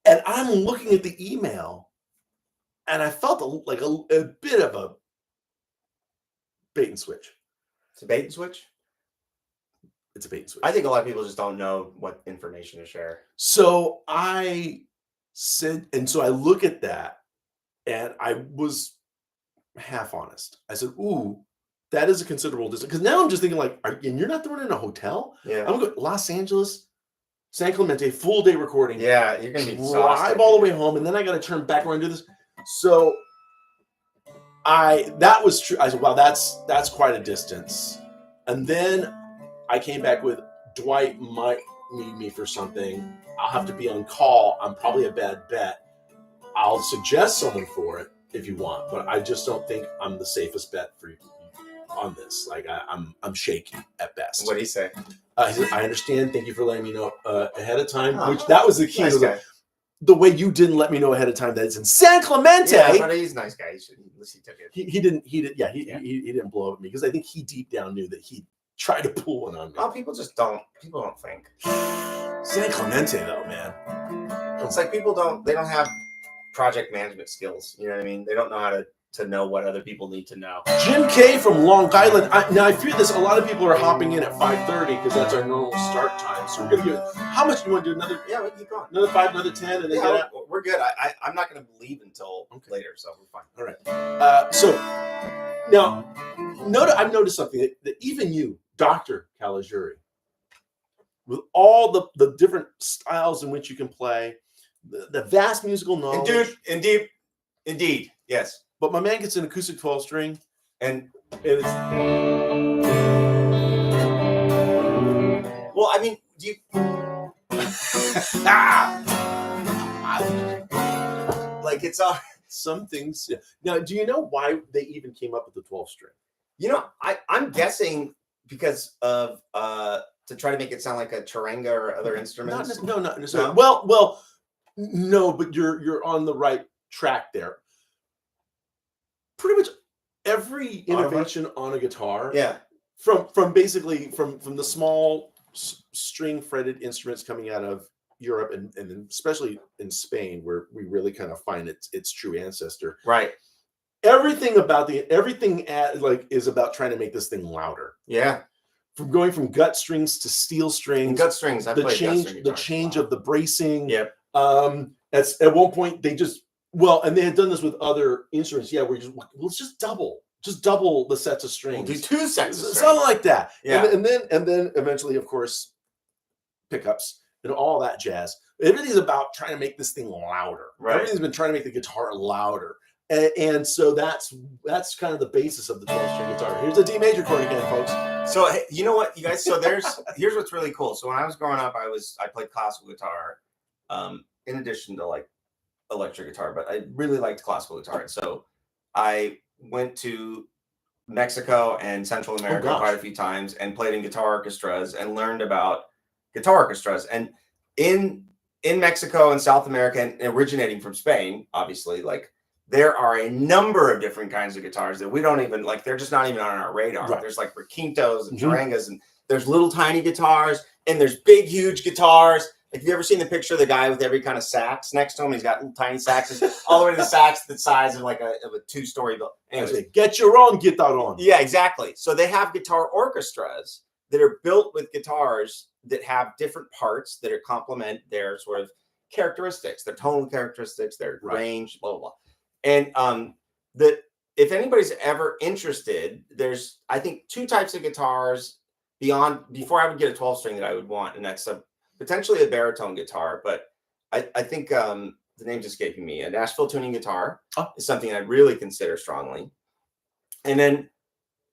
[SPEAKER 2] And I'm looking at the email, and I felt like a bit of a bait and switch.
[SPEAKER 1] It's a bait and switch.
[SPEAKER 2] It's a bait and switch.
[SPEAKER 1] I think a lot of people just don't know what information to share.
[SPEAKER 2] So I said, and so I look at that, and I was half honest. I said, "Ooh, that is a considerable distance." Because now I'm just thinking, like, and you're not throwing in a hotel?
[SPEAKER 1] Yeah.
[SPEAKER 2] I'm going to Los Angeles, San Clemente, full day recording.
[SPEAKER 1] Yeah, you're going to be
[SPEAKER 2] drive all the way home, and then I got to turn back around and do this. So that was true. I said, "Wow, that's quite a distance." And then I came back with, "Dwight might need me for something. I'll have to be on call. I'm probably a bad bet. I'll suggest someone for it if you want, but I just don't think I'm the safest bet for you on this. Like I'm shaky at best."
[SPEAKER 1] What did he say?
[SPEAKER 2] He said, "I understand. Thank you for letting me know ahead of time." Which that was the key.
[SPEAKER 1] Nice guy.
[SPEAKER 2] The way you didn't let me know ahead of time that it's in San Clemente.
[SPEAKER 1] Yeah, but he's a nice guy. At least he took it.
[SPEAKER 2] He didn't blow up at me because I think he deep down knew that he tried to pull one on me.
[SPEAKER 1] Well, people don't think.
[SPEAKER 2] San Clemente though, man.
[SPEAKER 1] It's like people don't have project management skills. You know what I mean? They don't know how to know what other people need to know.
[SPEAKER 2] Jim K from Long Island. Now I fear this. A lot of people are hopping in at 5:30 because that's our normal start time. So we're gonna do. How much do you want to do? Another?
[SPEAKER 1] Yeah, we keep going.
[SPEAKER 2] Another 5, another 10, and then get out?
[SPEAKER 1] We're good. I'm not going to leave until later, so we're fine.
[SPEAKER 2] All right. So now, I've noticed something that even you, Dr. Caligiuri, with all the different styles in which you can play, the vast musical knowledge.
[SPEAKER 1] Indeed, yes.
[SPEAKER 2] But my man gets an acoustic 12-string,
[SPEAKER 1] and
[SPEAKER 2] it's.
[SPEAKER 1] Well, I mean, do you? Like it's
[SPEAKER 2] some things. Yeah. Now, do you know why they even came up with the 12-string?
[SPEAKER 1] I'm guessing because of to try to make it sound like a charango or other instruments.
[SPEAKER 2] Not necessarily. No? Well, no, but you're on the right track there. Pretty much every innovation on a guitar, from basically from the small string fretted instruments coming out of Europe and especially in Spain, where we really kind of find its true ancestor.
[SPEAKER 1] Right.
[SPEAKER 2] Everything is about trying to make this thing louder.
[SPEAKER 1] Yeah.
[SPEAKER 2] From going from gut strings to steel strings.
[SPEAKER 1] And gut strings.
[SPEAKER 2] The change of the bracing.
[SPEAKER 1] Yep.
[SPEAKER 2] At one point they just. Well, and they had done this with other instruments. Yeah, let's just double the sets of strings.
[SPEAKER 1] We'll do 2 sets of strings.
[SPEAKER 2] Something like that.
[SPEAKER 1] Yeah.
[SPEAKER 2] And then eventually, of course, pickups and all that jazz. Everything's about trying to make this thing louder.
[SPEAKER 1] Right.
[SPEAKER 2] Everything's been trying to make the guitar louder. And so that's kind of the basis of the 12-string guitar. Here's the D major chord again, folks.
[SPEAKER 1] So you know what, you guys? So here's what's really cool. So when I was growing up, I played classical guitar, in addition to like electric guitar, but I really liked classical guitar. And so I went to Mexico and Central America quite a few times and played in guitar orchestras and learned about guitar orchestras. And in Mexico and South America, and originating from Spain, obviously, like there are a number of different kinds of guitars that we don't even like. They're just not even on our radar.
[SPEAKER 2] Right.
[SPEAKER 1] There's like requintos and charangas, and there's little tiny guitars, and there's big, huge guitars. Have you ever seen the picture of the guy with every kind of sax next to him? He's got little tiny saxes all the way to the sax the size of like a 2-story building.
[SPEAKER 2] Anyways, get your own guitar on.
[SPEAKER 1] Yeah, exactly. So they have guitar orchestras that are built with guitars that have different parts that are complement their sort of characteristics, their tonal characteristics, their range, blah, blah, blah. And if anybody's ever interested, there's, I think, 2 types of guitars before I would get a 12-string that I would want, and that's potentially a baritone guitar, but I think the name's escaping me. A Nashville tuning guitar is something I'd really consider strongly. And then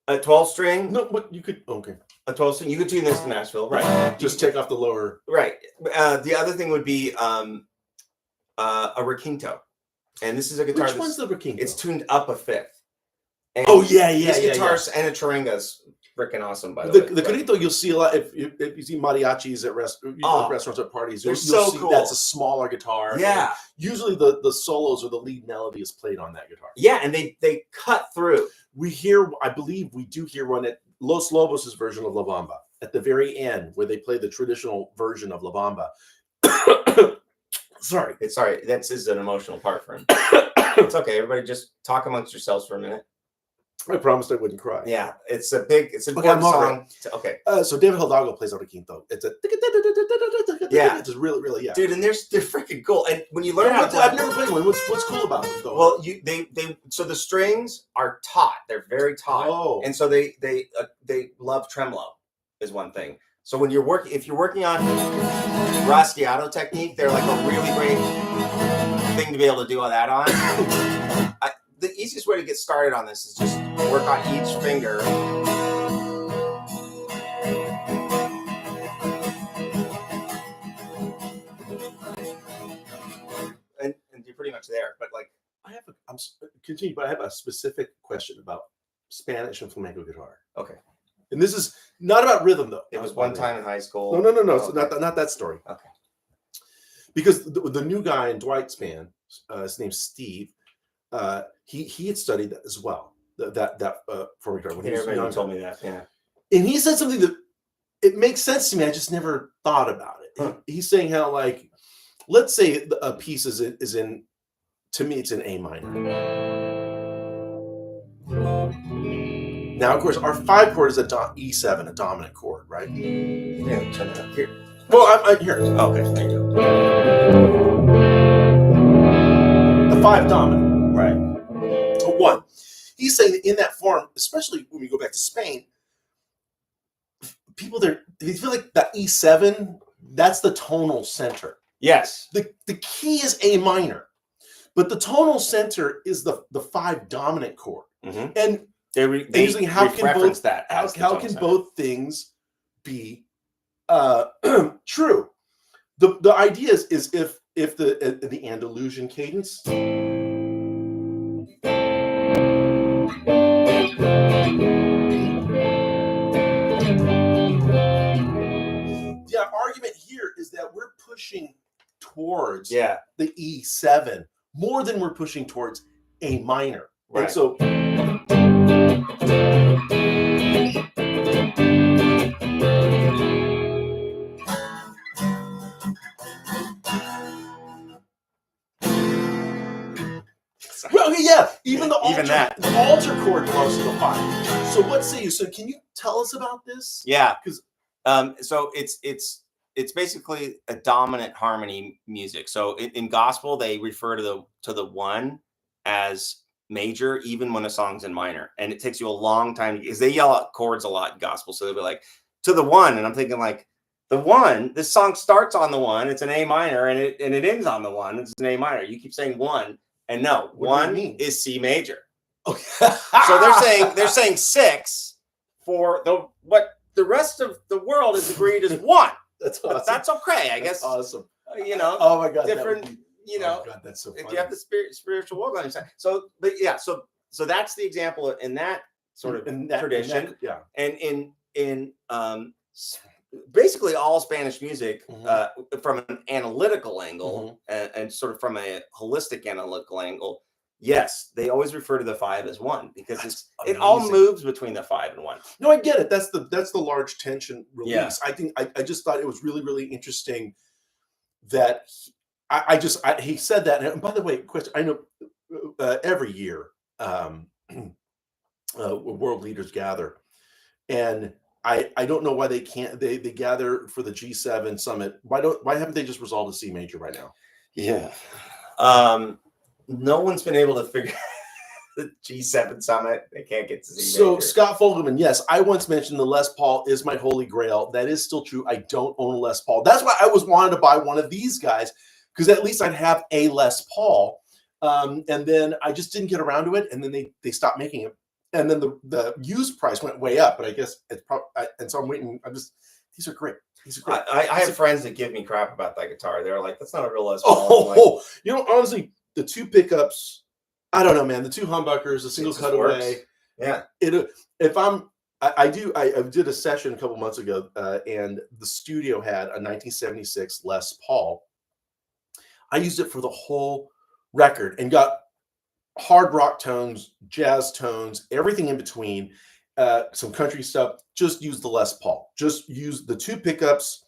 [SPEAKER 1] a 12-string.
[SPEAKER 2] No, but you could, okay.
[SPEAKER 1] A 12-string, you could tune this to Nashville. Right.
[SPEAKER 2] Just take off the lower.
[SPEAKER 1] Right. The other thing would be a requinto. And this is a guitar.
[SPEAKER 2] Which one's the requinto?
[SPEAKER 1] It's tuned up a fifth. And
[SPEAKER 2] yeah. This
[SPEAKER 1] guitar's and a charanga's freaking awesome, by the way.
[SPEAKER 2] The Corito, you'll see a lot if you see mariachis at restaurants at parties. You'll see
[SPEAKER 1] cool.
[SPEAKER 2] That's a smaller guitar.
[SPEAKER 1] Yeah.
[SPEAKER 2] Usually the solos or the lead melody is played on that guitar.
[SPEAKER 1] Yeah, and they cut through.
[SPEAKER 2] I believe we do hear one at Los Lobos' version of La Bamba at the very end, where they play the traditional version of La Bamba. Sorry.
[SPEAKER 1] This is an emotional part for him. It's okay. Everybody just talk amongst yourselves for a minute.
[SPEAKER 2] I promised I wouldn't cry.
[SPEAKER 1] Yeah, it's an important song.
[SPEAKER 2] Okay. So David Hidalgo plays on a quinto. It's a it's really, really, yeah.
[SPEAKER 1] Dude, and they're freaking cool. And when you learn how to,
[SPEAKER 2] I've never played one. What's cool about it though?
[SPEAKER 1] Well, so the strings are taut. They're very taut.
[SPEAKER 2] Oh.
[SPEAKER 1] And so they love tremolo is one thing. So when if you're working on Raschiato technique, they're like a really great thing to be able to do all that on. The easiest way to get started on this is just work on each finger. And you're pretty much there. But like,
[SPEAKER 2] I have a specific question about Spanish and flamenco guitar.
[SPEAKER 1] Okay.
[SPEAKER 2] And this is not about rhythm, though.
[SPEAKER 1] It was one time in high school.
[SPEAKER 2] No.
[SPEAKER 1] Oh,
[SPEAKER 2] it's not that story.
[SPEAKER 1] Okay.
[SPEAKER 2] Because the new guy in Dwight's band, his name's Steve, he had studied that as well. That for guitar when he was young.
[SPEAKER 1] Told me that, yeah.
[SPEAKER 2] And he said something that it makes sense to me. I just never thought about it.
[SPEAKER 1] Huh.
[SPEAKER 2] He's saying how, like, let's say a piece is in, to me, it's in A minor. Now, of course, our 5 chord is E7, a dominant chord, right?
[SPEAKER 1] Yeah, turn it up here.
[SPEAKER 2] Well, I'm here.
[SPEAKER 1] Okay, there you go.
[SPEAKER 2] The 5 dominant.
[SPEAKER 1] Right.
[SPEAKER 2] 1. He's saying that in that form, especially when we go back to Spain, people there, they feel like that E7, that's the tonal center.
[SPEAKER 1] Yes.
[SPEAKER 2] The key is A minor, but the tonal center is the 5 dominant chord.
[SPEAKER 1] Mm-hmm.
[SPEAKER 2] And
[SPEAKER 1] they
[SPEAKER 2] usually how can both things be true? The idea is if the Andalusian cadence. The argument here is that we're pushing towards the E7 more than we're pushing towards A minor. Right. And so well, yeah, even the altar chord belongs to the 5. So what say you? So can you tell us about this?
[SPEAKER 1] Yeah, because so it's basically a dominant harmony music. So in gospel, they refer to the 1 as major, even when a song's in minor, and it takes you a long time because they yell out chords a lot in gospel. So they'll be like to the 1, and I'm thinking like the 1. This song starts on the 1, it's an A minor, and it ends on the 1, it's an A minor. You keep saying 1. And no,
[SPEAKER 2] What do you
[SPEAKER 1] 1
[SPEAKER 2] mean?
[SPEAKER 1] is C major.
[SPEAKER 2] Okay.
[SPEAKER 1] So they're saying 6 for what the rest of the world has agreed is 1.
[SPEAKER 2] That's awesome.
[SPEAKER 1] But that's okay, I guess.
[SPEAKER 2] Awesome.
[SPEAKER 1] Oh
[SPEAKER 2] my God,
[SPEAKER 1] different.
[SPEAKER 2] Oh God, that's so funny.
[SPEAKER 1] If you have the spiritual world on your side. So, but yeah, so that's the example in that sort of tradition. And in basically all Spanish music, from an analytical angle and sort of from a holistic analytical angle, yes, they always refer to the 5 as 1 because it all moves between the 5 and 1.
[SPEAKER 2] No, I get it. That's the large tension release. Yeah. I think I just thought it was really, really interesting that he said that. And by the way, question, I know every year world leaders gather, and I don't know why they can't. They gather for the G7 summit. Why haven't they just resolved a C major right now?
[SPEAKER 1] Yeah. No one's been able to figure the G7 summit. They can't get to C major. So
[SPEAKER 2] Scott Fogelman, yes, I once mentioned the Les Paul is my holy grail. That is still true. I don't own a Les Paul. That's why I was wanted to buy one of these guys, because at least I'd have a Les Paul. And then I just didn't get around to it, and then they stopped making it. And then the used price went way up, but I guess it's probably, and so I'm waiting. These are great. These are great.
[SPEAKER 1] I have friends that give me crap about that guitar. They're like, that's not a real Les Paul.
[SPEAKER 2] Honestly, the 2 pickups, I don't know, man. The 2 humbuckers, the single cutaway.
[SPEAKER 1] Yeah.
[SPEAKER 2] I did a session a couple months ago, and the studio had a 1976 Les Paul. I used it for the whole record and got hard rock tones, jazz tones, everything in between, some country stuff. Just use the Les Paul. Just use the 2 pickups,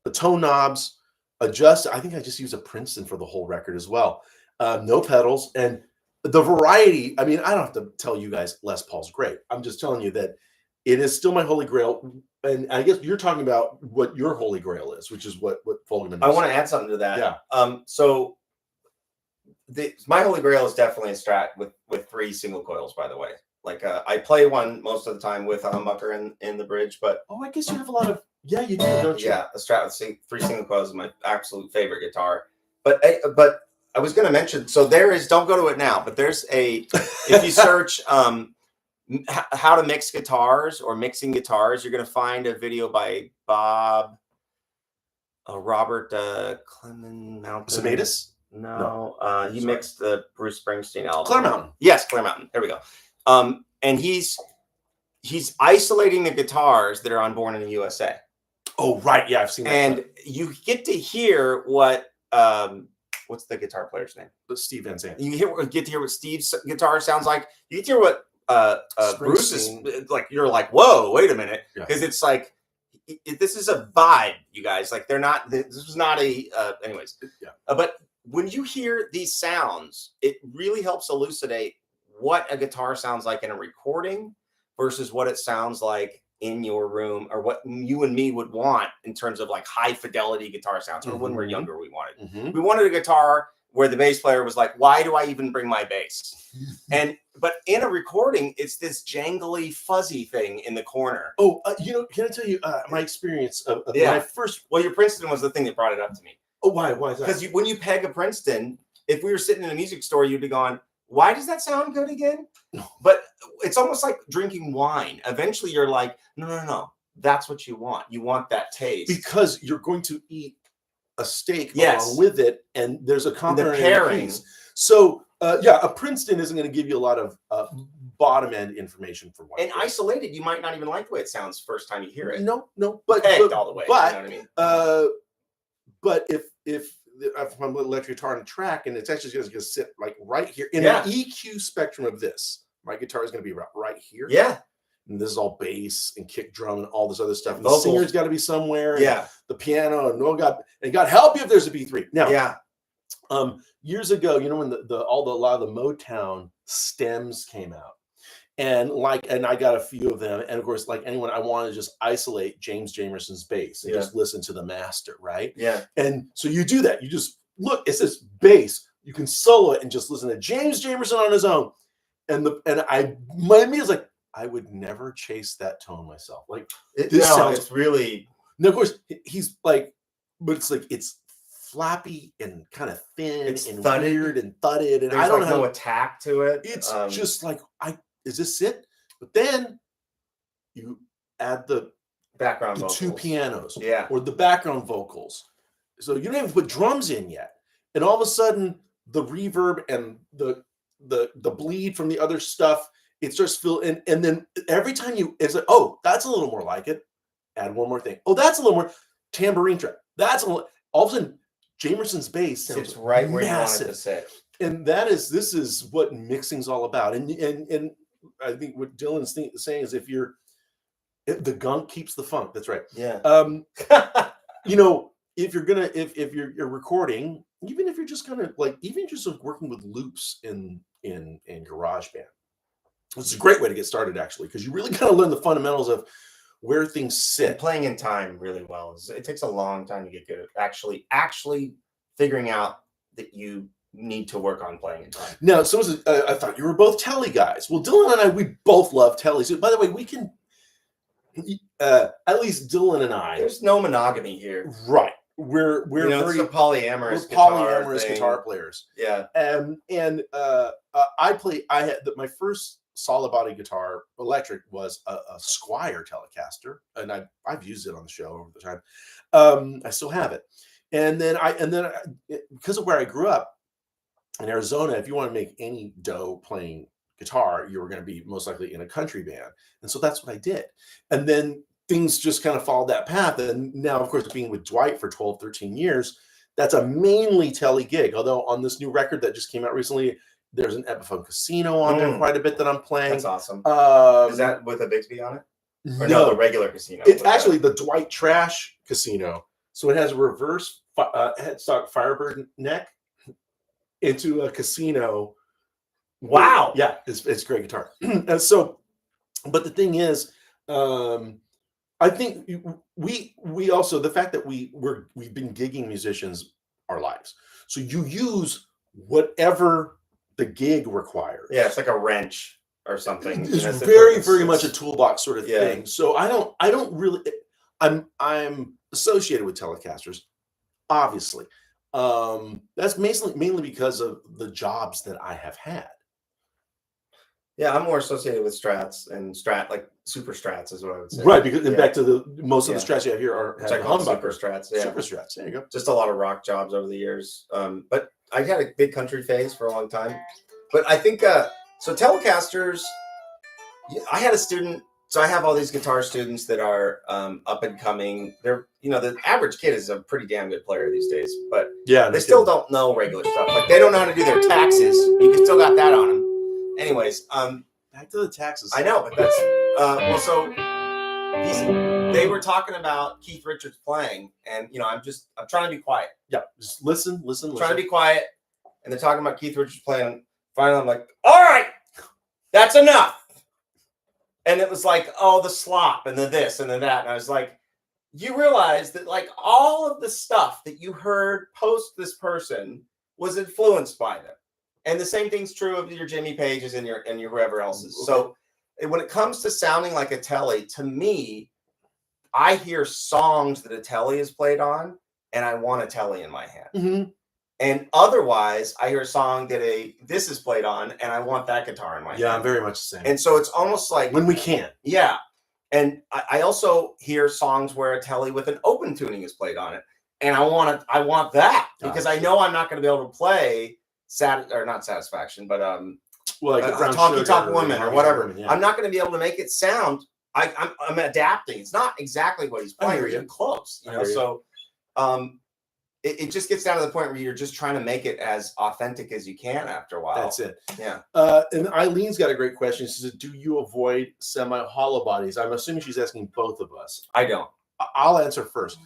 [SPEAKER 2] the tone knobs, adjust. I think I just used a Princeton for the whole record as well. No pedals, and the variety. I mean, I don't have to tell you guys Les Paul's great. I'm just telling you that it is still my holy grail. And I guess you're talking about what your holy grail is, which is what Fogelman is.
[SPEAKER 1] I want to add something to that.
[SPEAKER 2] Yeah.
[SPEAKER 1] So my holy grail is definitely a Strat with 3 single coils, by the way. Like I play one most of the time with a humbucker in the bridge, but
[SPEAKER 2] I guess you have a lot of you do, don't you?
[SPEAKER 1] Yeah, a Strat with 3 single coils is my absolute favorite guitar. But I was going to mention, so there is, don't go to it now, but there's if you search how to mix guitars or mixing guitars, you're going to find a video by Robert Clement Mountain.
[SPEAKER 2] Sematus?
[SPEAKER 1] No, he mixed the Bruce Springsteen album.
[SPEAKER 2] Clear Mountain.
[SPEAKER 1] Yes, Clear Mountain. There we go. And he's isolating the guitars that are on Born in the USA.
[SPEAKER 2] Oh, right. Yeah, I've seen that.
[SPEAKER 1] And you get to hear what what's the guitar player's name?
[SPEAKER 2] Steve Van Zandt.
[SPEAKER 1] You get to hear what Steve's guitar sounds like. You get to hear what Bruce's like. You're like, whoa, wait a minute, because it's like this is a vibe, you guys. Like they're not. This was not a. Anyways, but when you hear these sounds, it really helps elucidate what a guitar sounds like in a recording versus what it sounds like in your room, or what you and me would want in terms of like high fidelity guitar sounds. Or when we're younger, we wanted a guitar where the bass player was like, why do I even bring my bass? But in a recording, it's this jangly, fuzzy thing in the corner.
[SPEAKER 2] Oh, can I tell you my experience of my first?
[SPEAKER 1] Well, your Princeton was the thing that brought it up to me.
[SPEAKER 2] Oh, why? Why is that?
[SPEAKER 1] Because when you peg a Princeton, if we were sitting in a music store, you'd be going, why does that sound good again? But it's almost like drinking wine. Eventually, you're like, no. That's what you want. You want that taste.
[SPEAKER 2] Because you're going to eat a steak along with it, and there's a complementary pairing. So, a Princeton isn't going to give you a lot of bottom end information for one.
[SPEAKER 1] And isolated, you might not even like the way it sounds first time you hear it.
[SPEAKER 2] No, but
[SPEAKER 1] all the way. But, you know what I mean?
[SPEAKER 2] But if I'm going to electric guitar on a track, and it's actually going to sit like right here in an EQ spectrum of this, my guitar is going to be right here.
[SPEAKER 1] Yeah.
[SPEAKER 2] And this is all bass and kick drum and all this other stuff. And the singer's got to be somewhere.
[SPEAKER 1] Yeah.
[SPEAKER 2] The piano and God help you if there's a B3. Now, years ago, when a lot of the Motown stems came out, and I got a few of them, and of course, like anyone, I want to just isolate James Jamerson's bass and just listen to the master, right?
[SPEAKER 1] Yeah.
[SPEAKER 2] And so you do that. You just look, it says bass. You can solo it and just listen to James Jamerson on his own. My me is like, I would never chase that tone myself. Like
[SPEAKER 1] this sounds really.
[SPEAKER 2] Now, of course, he's like, but it's like it's flappy and kind of thin
[SPEAKER 1] It's
[SPEAKER 2] and
[SPEAKER 1] thudded.
[SPEAKER 2] weird and thudded, and
[SPEAKER 1] There's
[SPEAKER 2] I don't
[SPEAKER 1] like
[SPEAKER 2] know.
[SPEAKER 1] no attack to it.
[SPEAKER 2] It's just like, is this it? But then you add the
[SPEAKER 1] background vocals.
[SPEAKER 2] 2 pianos,
[SPEAKER 1] Yeah.
[SPEAKER 2] or the background vocals. So you don't even put drums in yet, and all of a sudden the reverb and the bleed from the other stuff, it starts filling, and then every time it's like, oh, that's a little more like it. Add one more thing. Oh, that's a little more tambourine track. That's all of a sudden Jamerson's bass sounds
[SPEAKER 1] It's right where
[SPEAKER 2] massive.
[SPEAKER 1] you want it to sit.
[SPEAKER 2] And this is what mixing's all about. And I think what Dylan's saying is, if the gunk keeps the funk. That's right.
[SPEAKER 1] Yeah.
[SPEAKER 2] You know, if you're recording, even if you're just kind of like, even just working with loops in GarageBand, it's a great way to get started, actually, because you really kind of learn the fundamentals of where things sit.
[SPEAKER 1] And playing in time really well. It takes a long time to get good at actually figuring out that you need to work on playing in time.
[SPEAKER 2] Now, I thought you were both Telly guys. Well, Dylan and I, we both love Telly. So, by the way, we can, at least Dylan and I.
[SPEAKER 1] There's no monogamy here.
[SPEAKER 2] Right. We're
[SPEAKER 1] very
[SPEAKER 2] polyamorous guitar players.
[SPEAKER 1] Yeah.
[SPEAKER 2] And I had my first solid body guitar, electric, was a Squier Telecaster, and I've used it on the show over the time. I still have it. And then because of where I grew up in Arizona, if you want to make any dough playing guitar, you were going to be most likely in a country band. And so that's what I did. And then things just kind of followed that path. And now, of course, being with Dwight for 12, 13 years, that's a mainly Telly gig. Although on this new record that just came out recently, there's an Epiphone Casino on there quite a bit that I'm playing.
[SPEAKER 1] That's awesome. Is that with a Bixby on it? Or no, the regular Casino?
[SPEAKER 2] It's actually the Dwight Trash Casino. So it has a reverse headstock Firebird neck into a Casino.
[SPEAKER 1] Wow.
[SPEAKER 2] Yeah, it's great guitar. And so, but the thing is, I think we also, the fact that we've been gigging musicians our lives. So you use whatever the gig requires.
[SPEAKER 1] Yeah, it's like a wrench or something.
[SPEAKER 2] It's very much a toolbox sort of thing. So I don't really, I'm associated with Telecasters, obviously. That's mainly because of the jobs that I have had.
[SPEAKER 1] Yeah, I'm more associated with Strats and like Super Strats is what I would say.
[SPEAKER 2] Right, because back to most of the Strats you have here are
[SPEAKER 1] Super Strats. Yeah,
[SPEAKER 2] Super Strats. There you go.
[SPEAKER 1] Just a lot of rock jobs over the years. But I had a big country phase for a long time. But I think so. Telecasters. I had a student. So I have all these guitar students that are up and coming. They're, the average kid is a pretty damn good player these days, but they still don't know regular stuff. Like they don't know how to do their taxes. You can still got that on them. Anyways,
[SPEAKER 2] back to the taxes.
[SPEAKER 1] I know, but that's so they were talking about Keith Richards playing, and I'm trying to be quiet.
[SPEAKER 2] Yeah, just listen.
[SPEAKER 1] Trying to be quiet, and they're talking about Keith Richards playing. Finally, I'm like, all right, that's enough. And it was like, oh, the slop and the this and the that. And I was like, you realize that like all of the stuff that you heard post this person was influenced by them. And the same thing's true of your Jimmy Pages and your whoever else's. Okay. So when it comes to sounding like a Telly, to me, I hear songs that a Telly is played on, and I want a Telly in my hand.
[SPEAKER 2] Mm-hmm.
[SPEAKER 1] And otherwise, I hear a song that this is played on, and I want that guitar in my hand.
[SPEAKER 2] Yeah, I'm very much the same.
[SPEAKER 1] And so it's almost like
[SPEAKER 2] when we can.
[SPEAKER 1] Yeah. And I also hear songs where a Telly with an open tuning is played on it. And I want that because I know I'm not going to be able to play not Satisfaction, but
[SPEAKER 2] like
[SPEAKER 1] Talkie Talk Woman or whatever.
[SPEAKER 2] Yeah.
[SPEAKER 1] I'm not going to be able to make it sound. I'm adapting. It's not exactly what he's playing, or even close. So it just gets down to the point where you're just trying to make it as authentic as you can after a while.
[SPEAKER 2] That's it.
[SPEAKER 1] Yeah.
[SPEAKER 2] And Eileen's got a great question. She says, do you avoid semi-hollow bodies? I'm assuming she's asking both of us.
[SPEAKER 1] I don't.
[SPEAKER 2] I'll answer first.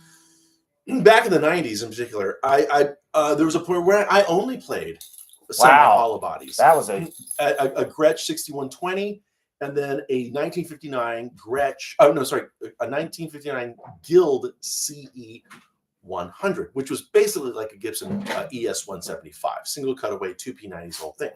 [SPEAKER 2] Back in the 90s in particular, there was a point where I only played semi-hollow bodies.
[SPEAKER 1] That was a
[SPEAKER 2] Gretsch 6120 and then a 1959 Gretsch, a 1959 Guild CE 100, which was basically like a Gibson ES 175, single cutaway, 2P90s, whole thing.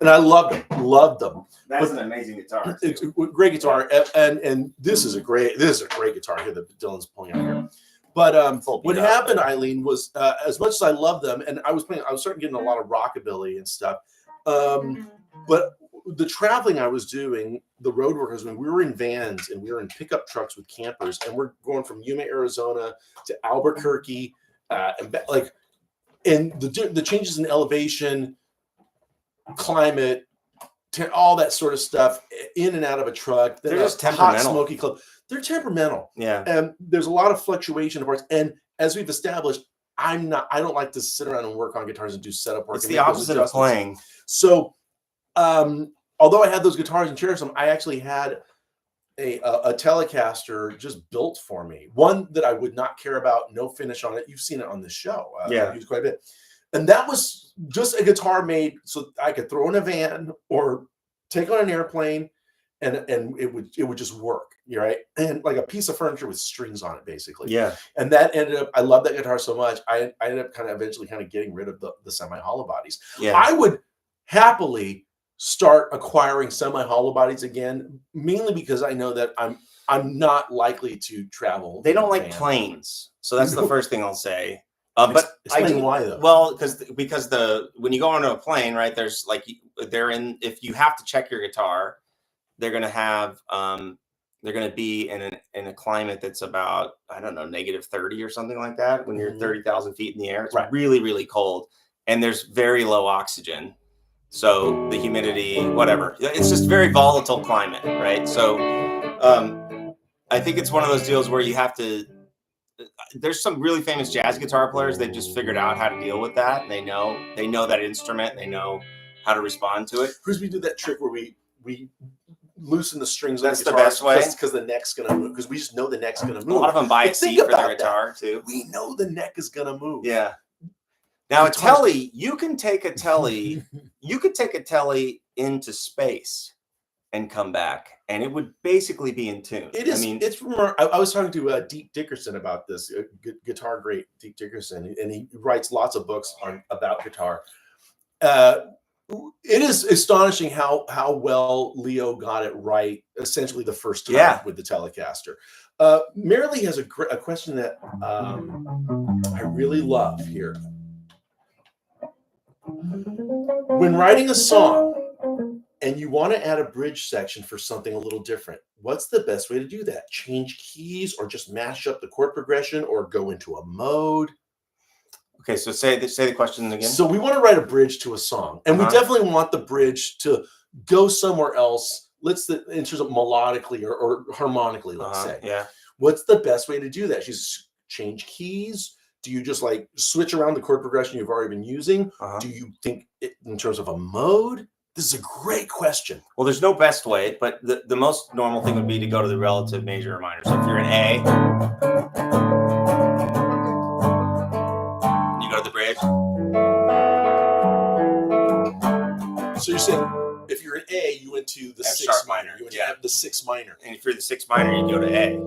[SPEAKER 2] And I loved them.
[SPEAKER 1] That's an amazing guitar.
[SPEAKER 2] It's a great guitar, and this is a great guitar here that Dylan's pulling out here. But
[SPEAKER 1] Full
[SPEAKER 2] what
[SPEAKER 1] beat up,
[SPEAKER 2] happened,
[SPEAKER 1] but-
[SPEAKER 2] Eileen, was as much as I love them, and I was starting getting a lot of rockabilly and stuff. But the traveling I was doing, the road work I was doing, we were in vans and we were in pickup trucks with campers, and we're going from Yuma, Arizona to Albuquerque, and the changes in elevation, climate, all that sort of stuff, in and out of a truck.
[SPEAKER 1] They're
[SPEAKER 2] Then
[SPEAKER 1] just
[SPEAKER 2] a hot,
[SPEAKER 1] temperamental.
[SPEAKER 2] smoky club. They're temperamental.
[SPEAKER 1] Yeah.
[SPEAKER 2] And there's a lot of fluctuation of parts. And as we've established, I don't like to sit around and work on guitars and do setup work.
[SPEAKER 1] It's
[SPEAKER 2] and
[SPEAKER 1] the
[SPEAKER 2] make those
[SPEAKER 1] opposite of
[SPEAKER 2] adjustments.
[SPEAKER 1] playing.
[SPEAKER 2] So, although I had those guitars and cherish them, I actually had a Telecaster just built for me. One that I would not care about, no finish on it. You've seen it on this show.
[SPEAKER 1] Yeah.
[SPEAKER 2] I've used quite a bit. And that was just a guitar made so I could throw in a van or take on an airplane, and it would just work, right? And like a piece of furniture with strings on it, basically.
[SPEAKER 1] Yeah.
[SPEAKER 2] And that ended up, I love that guitar so much. I ended up eventually getting rid of the semi-hollow bodies.
[SPEAKER 1] Yeah.
[SPEAKER 2] I would happily start acquiring semi-hollow bodies again, mainly because I know that I'm not likely to travel.
[SPEAKER 1] They
[SPEAKER 2] in a
[SPEAKER 1] don't like
[SPEAKER 2] van.
[SPEAKER 1] planes, so that's the first thing I'll say. But
[SPEAKER 2] Explain why though.
[SPEAKER 1] Well, because when you go onto a plane, right? There's if you have to check your guitar, they're gonna be in a climate that's about, I don't know, -30 or something like that. When you're 30,000 feet in the air, it's really, really cold, and there's very low oxygen. So the humidity, whatever, it's just very volatile climate, right? So I think it's one of those deals where you have to. There's some really famous jazz guitar players that just figured out how to deal with that. They know that instrument. They know how to respond to it.
[SPEAKER 2] Because we do that trick where we loosen the strings.
[SPEAKER 1] That's
[SPEAKER 2] on
[SPEAKER 1] the
[SPEAKER 2] guitar
[SPEAKER 1] best way.
[SPEAKER 2] Because the neck's gonna move. Because we just know the neck's gonna move.
[SPEAKER 1] A lot of them buy a
[SPEAKER 2] But think
[SPEAKER 1] seat for their
[SPEAKER 2] about that.
[SPEAKER 1] guitar too.
[SPEAKER 2] We know the neck is gonna move.
[SPEAKER 1] Yeah. Now a
[SPEAKER 2] Guitars-
[SPEAKER 1] telly, you could take a telly into space and come back, and it would basically be in tune.
[SPEAKER 2] It is.
[SPEAKER 1] I mean,
[SPEAKER 2] I was talking to Deep Dickerson about this, guitar great Deep Dickerson, and he writes lots of books about guitar. It is astonishing how well Leo got it right, essentially the first time with the Telecaster. Marilee has a question that I really love here. When writing a song and you want to add a bridge section for something a little different, what's the best way to do that? Change keys, or just mash up the chord progression, or go into a mode?
[SPEAKER 1] okay, so say the question again.
[SPEAKER 2] So we want to write a bridge to a song, and we definitely want the bridge to go somewhere else. In terms of melodically or harmonically, let's say.
[SPEAKER 1] Yeah.
[SPEAKER 2] What's the best way to do that? Just change keys? Do you just like switch around the chord progression you've already been using? Do you think in terms of a mode? This is a great question.
[SPEAKER 1] Well, there's no best way, but the most normal thing would be to go to the relative major or minor. So if you're an A, you go to the bridge.
[SPEAKER 2] So you're saying if you're an A, you went to the
[SPEAKER 1] F
[SPEAKER 2] sixth
[SPEAKER 1] sharp
[SPEAKER 2] minor.
[SPEAKER 1] minor,
[SPEAKER 2] You went
[SPEAKER 1] yeah.
[SPEAKER 2] to the sixth minor.
[SPEAKER 1] And if you're the sixth minor, you go to A.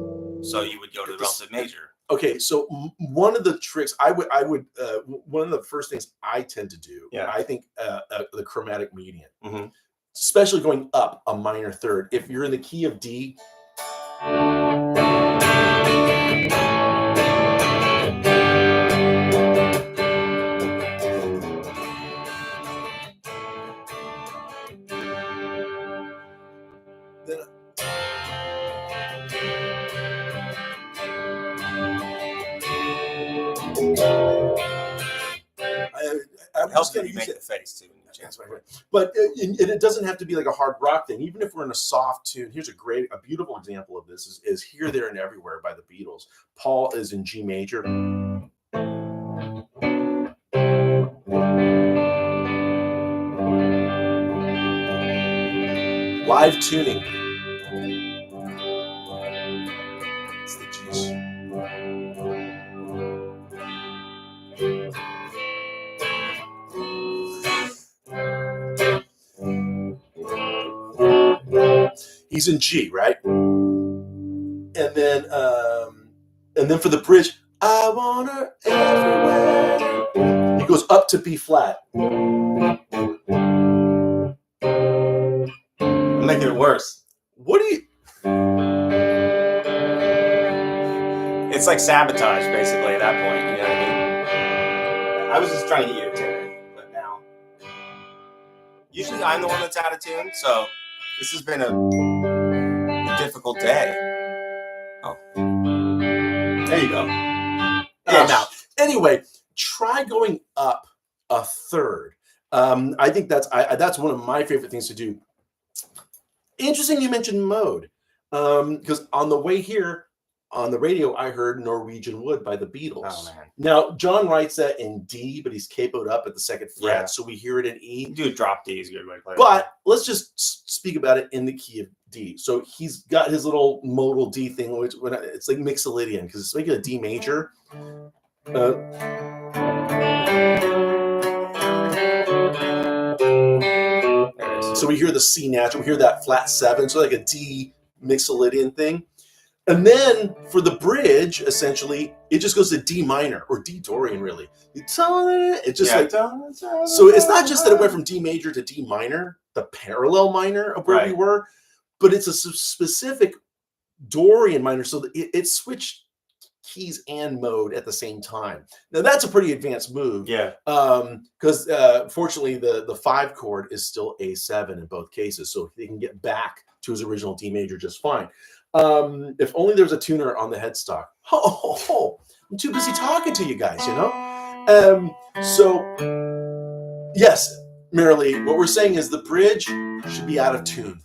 [SPEAKER 1] So you would go to the relative major.
[SPEAKER 2] Okay, so one of the tricks I would one of the first things I tend to do, I think the chromatic median, especially going up a minor third. If you're in the key of D, I'm just going to use it.
[SPEAKER 1] The face too.
[SPEAKER 2] But it doesn't have to be like a hard rock thing. Even if we're in a soft tune, here's a beautiful example of this is Here, There, and Everywhere by the Beatles. Paul is in G major. Live tuning. It's the G. He's in G, right? And then for the bridge, I want her everywhere. He goes up to B flat.
[SPEAKER 1] I'm making it worse.
[SPEAKER 2] What do you?
[SPEAKER 1] It's like sabotage, basically, at that point. You know what I mean? I was just trying to get you to tune it, but now. Usually I'm the one that's out of tune, so this has been a difficult day. Oh. There you go.
[SPEAKER 2] Now, anyway, try going up a third. I think that's one of my favorite things to do. Interesting you mentioned mode, because on the way here on the radio, I heard Norwegian Wood by the Beatles.
[SPEAKER 1] Oh, man.
[SPEAKER 2] Now, John writes that in D, but he's capoed up at the second fret,
[SPEAKER 1] Yeah.
[SPEAKER 2] so we hear it in E.
[SPEAKER 1] Dude, drop D is a good way to play it.
[SPEAKER 2] But let's just speak about it in the key of D. So he's got his little modal D thing, which it's like Mixolydian, because it's making a D major. So we hear the C natural, we hear that flat 7, so like a D Mixolydian thing. And then for the bridge, essentially, it just goes to D minor or D Dorian, really. It's just so it's not just that it went from D major to D minor, the parallel minor of where we were, but it's a specific Dorian minor, so that it switched keys and mode at the same time. Now that's a pretty advanced move.
[SPEAKER 1] Yeah.
[SPEAKER 2] Because fortunately the 5 chord is still A7 in both cases, so he can get back to his original D major just fine. If only there's a tuner on the headstock. Oh, I'm too busy talking to you guys, you know? So yes, Marilee, what we're saying is the bridge should be out of tune.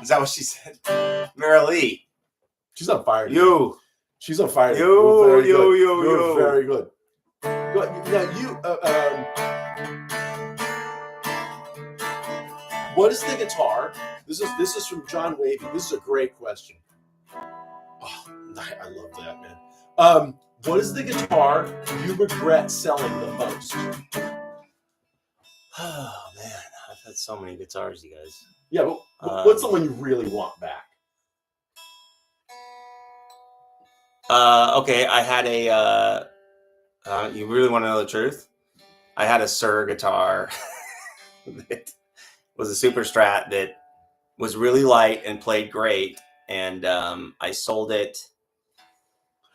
[SPEAKER 1] Is that what she said? Marilee.
[SPEAKER 2] She's on fire.
[SPEAKER 1] She's
[SPEAKER 2] on fire.
[SPEAKER 1] You're
[SPEAKER 2] very good. Now what is the guitar? This is from John Wavy. This is a great question. Oh, I love that, man. What is the guitar you regret selling the most?
[SPEAKER 1] Oh man, I've had so many guitars, you guys.
[SPEAKER 2] Yeah, but what's the one you really want back?
[SPEAKER 1] Okay, I had a. You really want to know the truth? I had a Suhr guitar that was a Super Strat that was really light and played great, and I sold it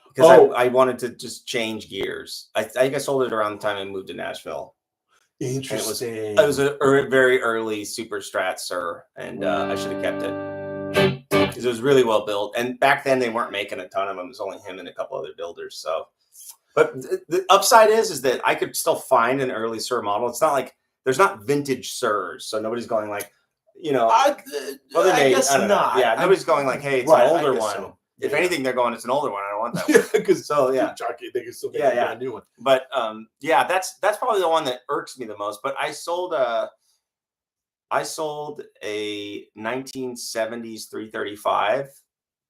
[SPEAKER 1] because I wanted to just change gears. I think I sold it around the time I moved to Nashville.
[SPEAKER 2] Interesting.
[SPEAKER 1] It was a very early Super Strat Suhr, and I should have kept it because it was really well built. And back then they weren't making a ton of them. It was only him and a couple other builders. So, but the upside is that I could still find an early Suhr model. It's not like there's not vintage Suhrs, so nobody's going like, you know,
[SPEAKER 2] I guess not.
[SPEAKER 1] Yeah, nobody's going like, hey, it's an older one.
[SPEAKER 2] So.
[SPEAKER 1] If anything, they're going, it's an older one. I don't want that one.
[SPEAKER 2] Because they can still make a new one.
[SPEAKER 1] But that's probably the one that irks me the most. But I sold a 1970s 335,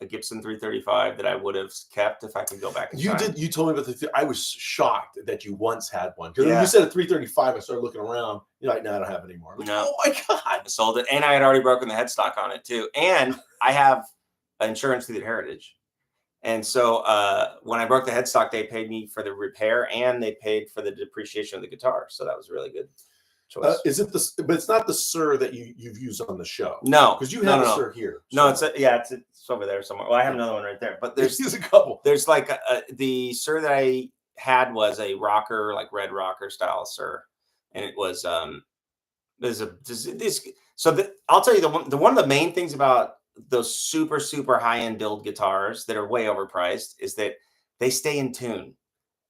[SPEAKER 1] a Gibson 335 that I would have kept if I could go back in time.
[SPEAKER 2] You told me about I was shocked that you once had one. Because when you said a 335, I started looking around. You're like, no, I don't have it anymore. Like,
[SPEAKER 1] no.
[SPEAKER 2] Oh my God.
[SPEAKER 1] I sold it. And I had already broken the headstock on it too. And I have insurance through the Heritage. And so when I broke the headstock, they paid me for the repair and they paid for the depreciation of the guitar. So that was really good choice.
[SPEAKER 2] Is it but it's not the Suhr that you've used on the show.
[SPEAKER 1] No,
[SPEAKER 2] because you have a Suhr here.
[SPEAKER 1] So. No, it's over there somewhere. Well, I have another one right there, but there's
[SPEAKER 2] a couple.
[SPEAKER 1] There's like the Suhr that I had was a rocker, like red rocker style Suhr, and it was I'll tell you the one of the main things about those super high end build guitars that are way overpriced is that they stay in tune.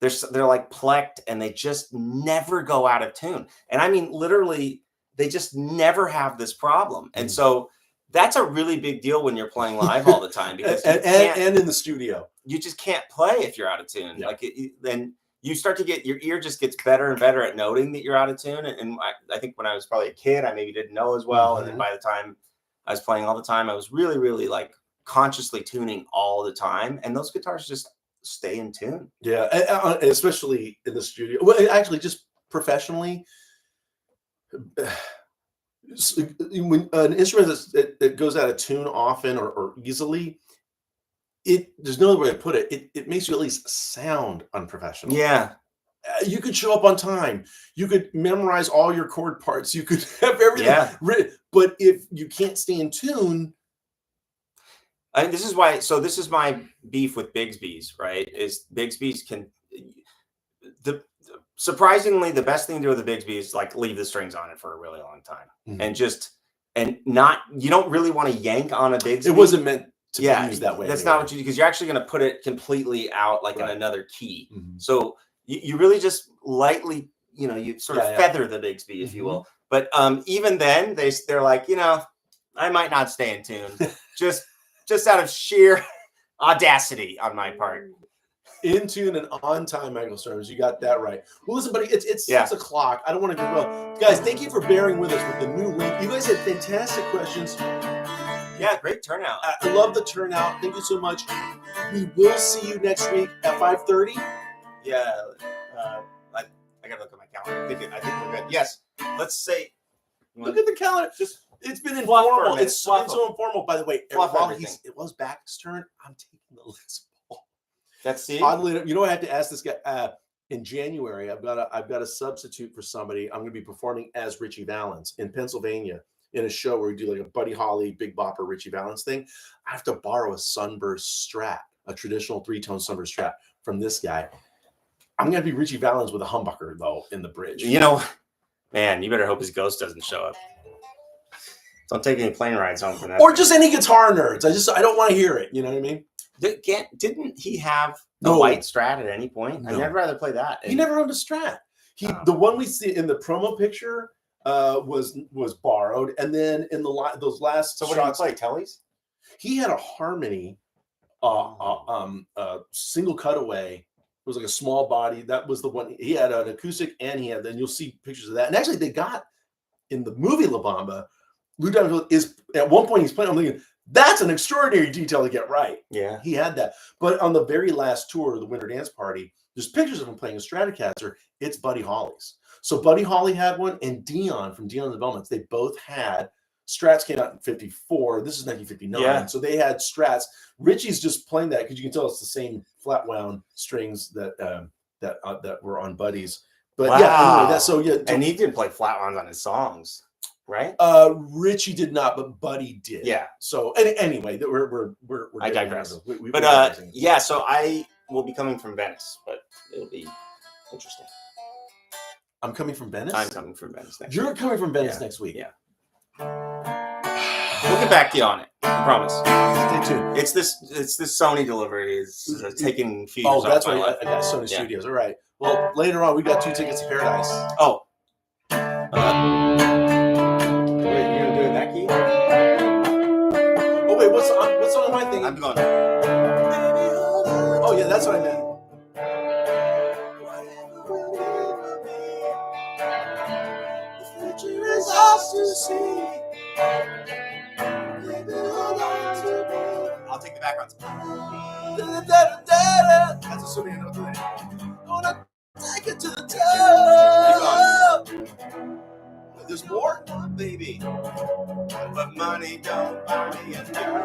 [SPEAKER 1] They're like plecked and they just never go out of tune. And I mean, literally, they just never have this problem. And so that's a really big deal when you're playing live all the time because
[SPEAKER 2] and in the studio,
[SPEAKER 1] you just can't play if you're out of tune.
[SPEAKER 2] Yeah.
[SPEAKER 1] Like then you start to get, your ear just gets better and better at noting that you're out of tune. And I think when I was probably a kid, I maybe didn't know as well. And then by the time I was playing all the time, I was really, really like consciously tuning all the time. And those guitars just stay in tune.
[SPEAKER 2] Yeah, especially in the studio. Well, actually, just professionally, when an instrument that goes out of tune often or easily, there's no other way to put it. It makes you at least sound unprofessional.
[SPEAKER 1] Yeah.
[SPEAKER 2] You could show up on time. You could memorize all your chord parts. You could have everything written. But if you can't stay in tune,
[SPEAKER 1] this is why. So this is my beef with Bigsby's. Right? Is Bigsby's surprisingly the best thing to do with the Bigsby is like leave the strings on it for a really long time and not you don't really want to yank on a Bigsby.
[SPEAKER 2] It wasn't meant to be used that way.
[SPEAKER 1] That's not what you do because you're actually going to put it completely out like in another key. So you really just lightly, you sort of feather the Bigsby, if you will. But even then, they're like, I might not stay in tune, just out of sheer audacity on my part.
[SPEAKER 2] In tune and on time, Michael Storms. You got that right. Well, listen, buddy, it's 6 o'clock. I don't want to go well. Guys, thank you for bearing with us with the new link. You guys had fantastic questions.
[SPEAKER 1] Yeah, great turnout.
[SPEAKER 2] I love the turnout. Thank you so much. We will see you next week at 5:30.
[SPEAKER 1] Yeah. I got to look at my calendar. I think we're good. Yes. Let's say.
[SPEAKER 2] Look at the calendar. It's been informal. It's been so informal, by the way. While it was Bax's turn, I'm taking the list.
[SPEAKER 1] That's it.
[SPEAKER 2] Oddly, I have to ask this guy. In January, I've got a substitute for somebody. I'm going to be performing as Richie Valens in Pennsylvania in a show where we do like a Buddy Holly, Big Bopper, Richie Valens thing. I have to borrow a Sunburst Strat, a traditional 3-tone Sunburst Strat from this guy. I'm going to be Richie Valens with a humbucker though in the bridge.
[SPEAKER 1] Man, you better hope his ghost doesn't show up. Don't take any plane rides home from that.
[SPEAKER 2] Or just any guitar nerds. I don't want to hear it. You know what I mean?
[SPEAKER 1] Didn't he have the white Strat at any point? No. I'd rather play that.
[SPEAKER 2] He never owned a Strat. The one we see in the promo picture was borrowed, and then in those last.
[SPEAKER 1] So what did he play? Tellys?
[SPEAKER 2] He had a Harmony, single cutaway. It was like a small body. That was the one. He had an acoustic, and then you'll see pictures of that. And actually, they got in the movie La Bamba. Lou Diamond is at one point he's playing. I'm thinking. That's an extraordinary detail to get right.
[SPEAKER 1] Yeah.
[SPEAKER 2] He had that. But on the very last tour of the Winter Dance Party, there's pictures of him playing a Stratocaster. It's Buddy Holly's. So Buddy Holly had one, and Dion from Dion and the Belmonts, they both had Strats. Came out in 54. This is 1959. Yeah. So they had Strats. Richie's just playing that because you can tell it's the same flat wound strings that were on Buddy's. But
[SPEAKER 1] and he didn't play flat wounds on his songs. Right?
[SPEAKER 2] Richie did not, but Buddy did.
[SPEAKER 1] Yeah.
[SPEAKER 2] So anyway, we're
[SPEAKER 1] I digress. So I will be coming from Venice, but it'll be interesting.
[SPEAKER 2] I'm coming from Venice?
[SPEAKER 1] I'm coming from Venice next week.
[SPEAKER 2] You're coming from Venice next week?
[SPEAKER 1] Yeah. We'll get back to you on it. I promise.
[SPEAKER 2] Stay tuned.
[SPEAKER 1] It's this Sony delivery is taking few years.
[SPEAKER 2] Oh, that's right. I got Sony Studios. All right. Well, later on, we got 2 tickets to Paradise.
[SPEAKER 1] Oh.
[SPEAKER 2] Oh wait, what's on my thing?
[SPEAKER 1] I'm going.
[SPEAKER 2] Oh yeah, that's what I meant.
[SPEAKER 1] I'll take the background.
[SPEAKER 2] That's assuming I don't do it. I wanna take it to the top. There's more?
[SPEAKER 1] Baby. But money don't buy me a girl.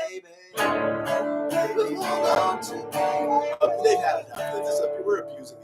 [SPEAKER 1] Baby. Baby, hold on to me.
[SPEAKER 2] They've had enough. We're abusing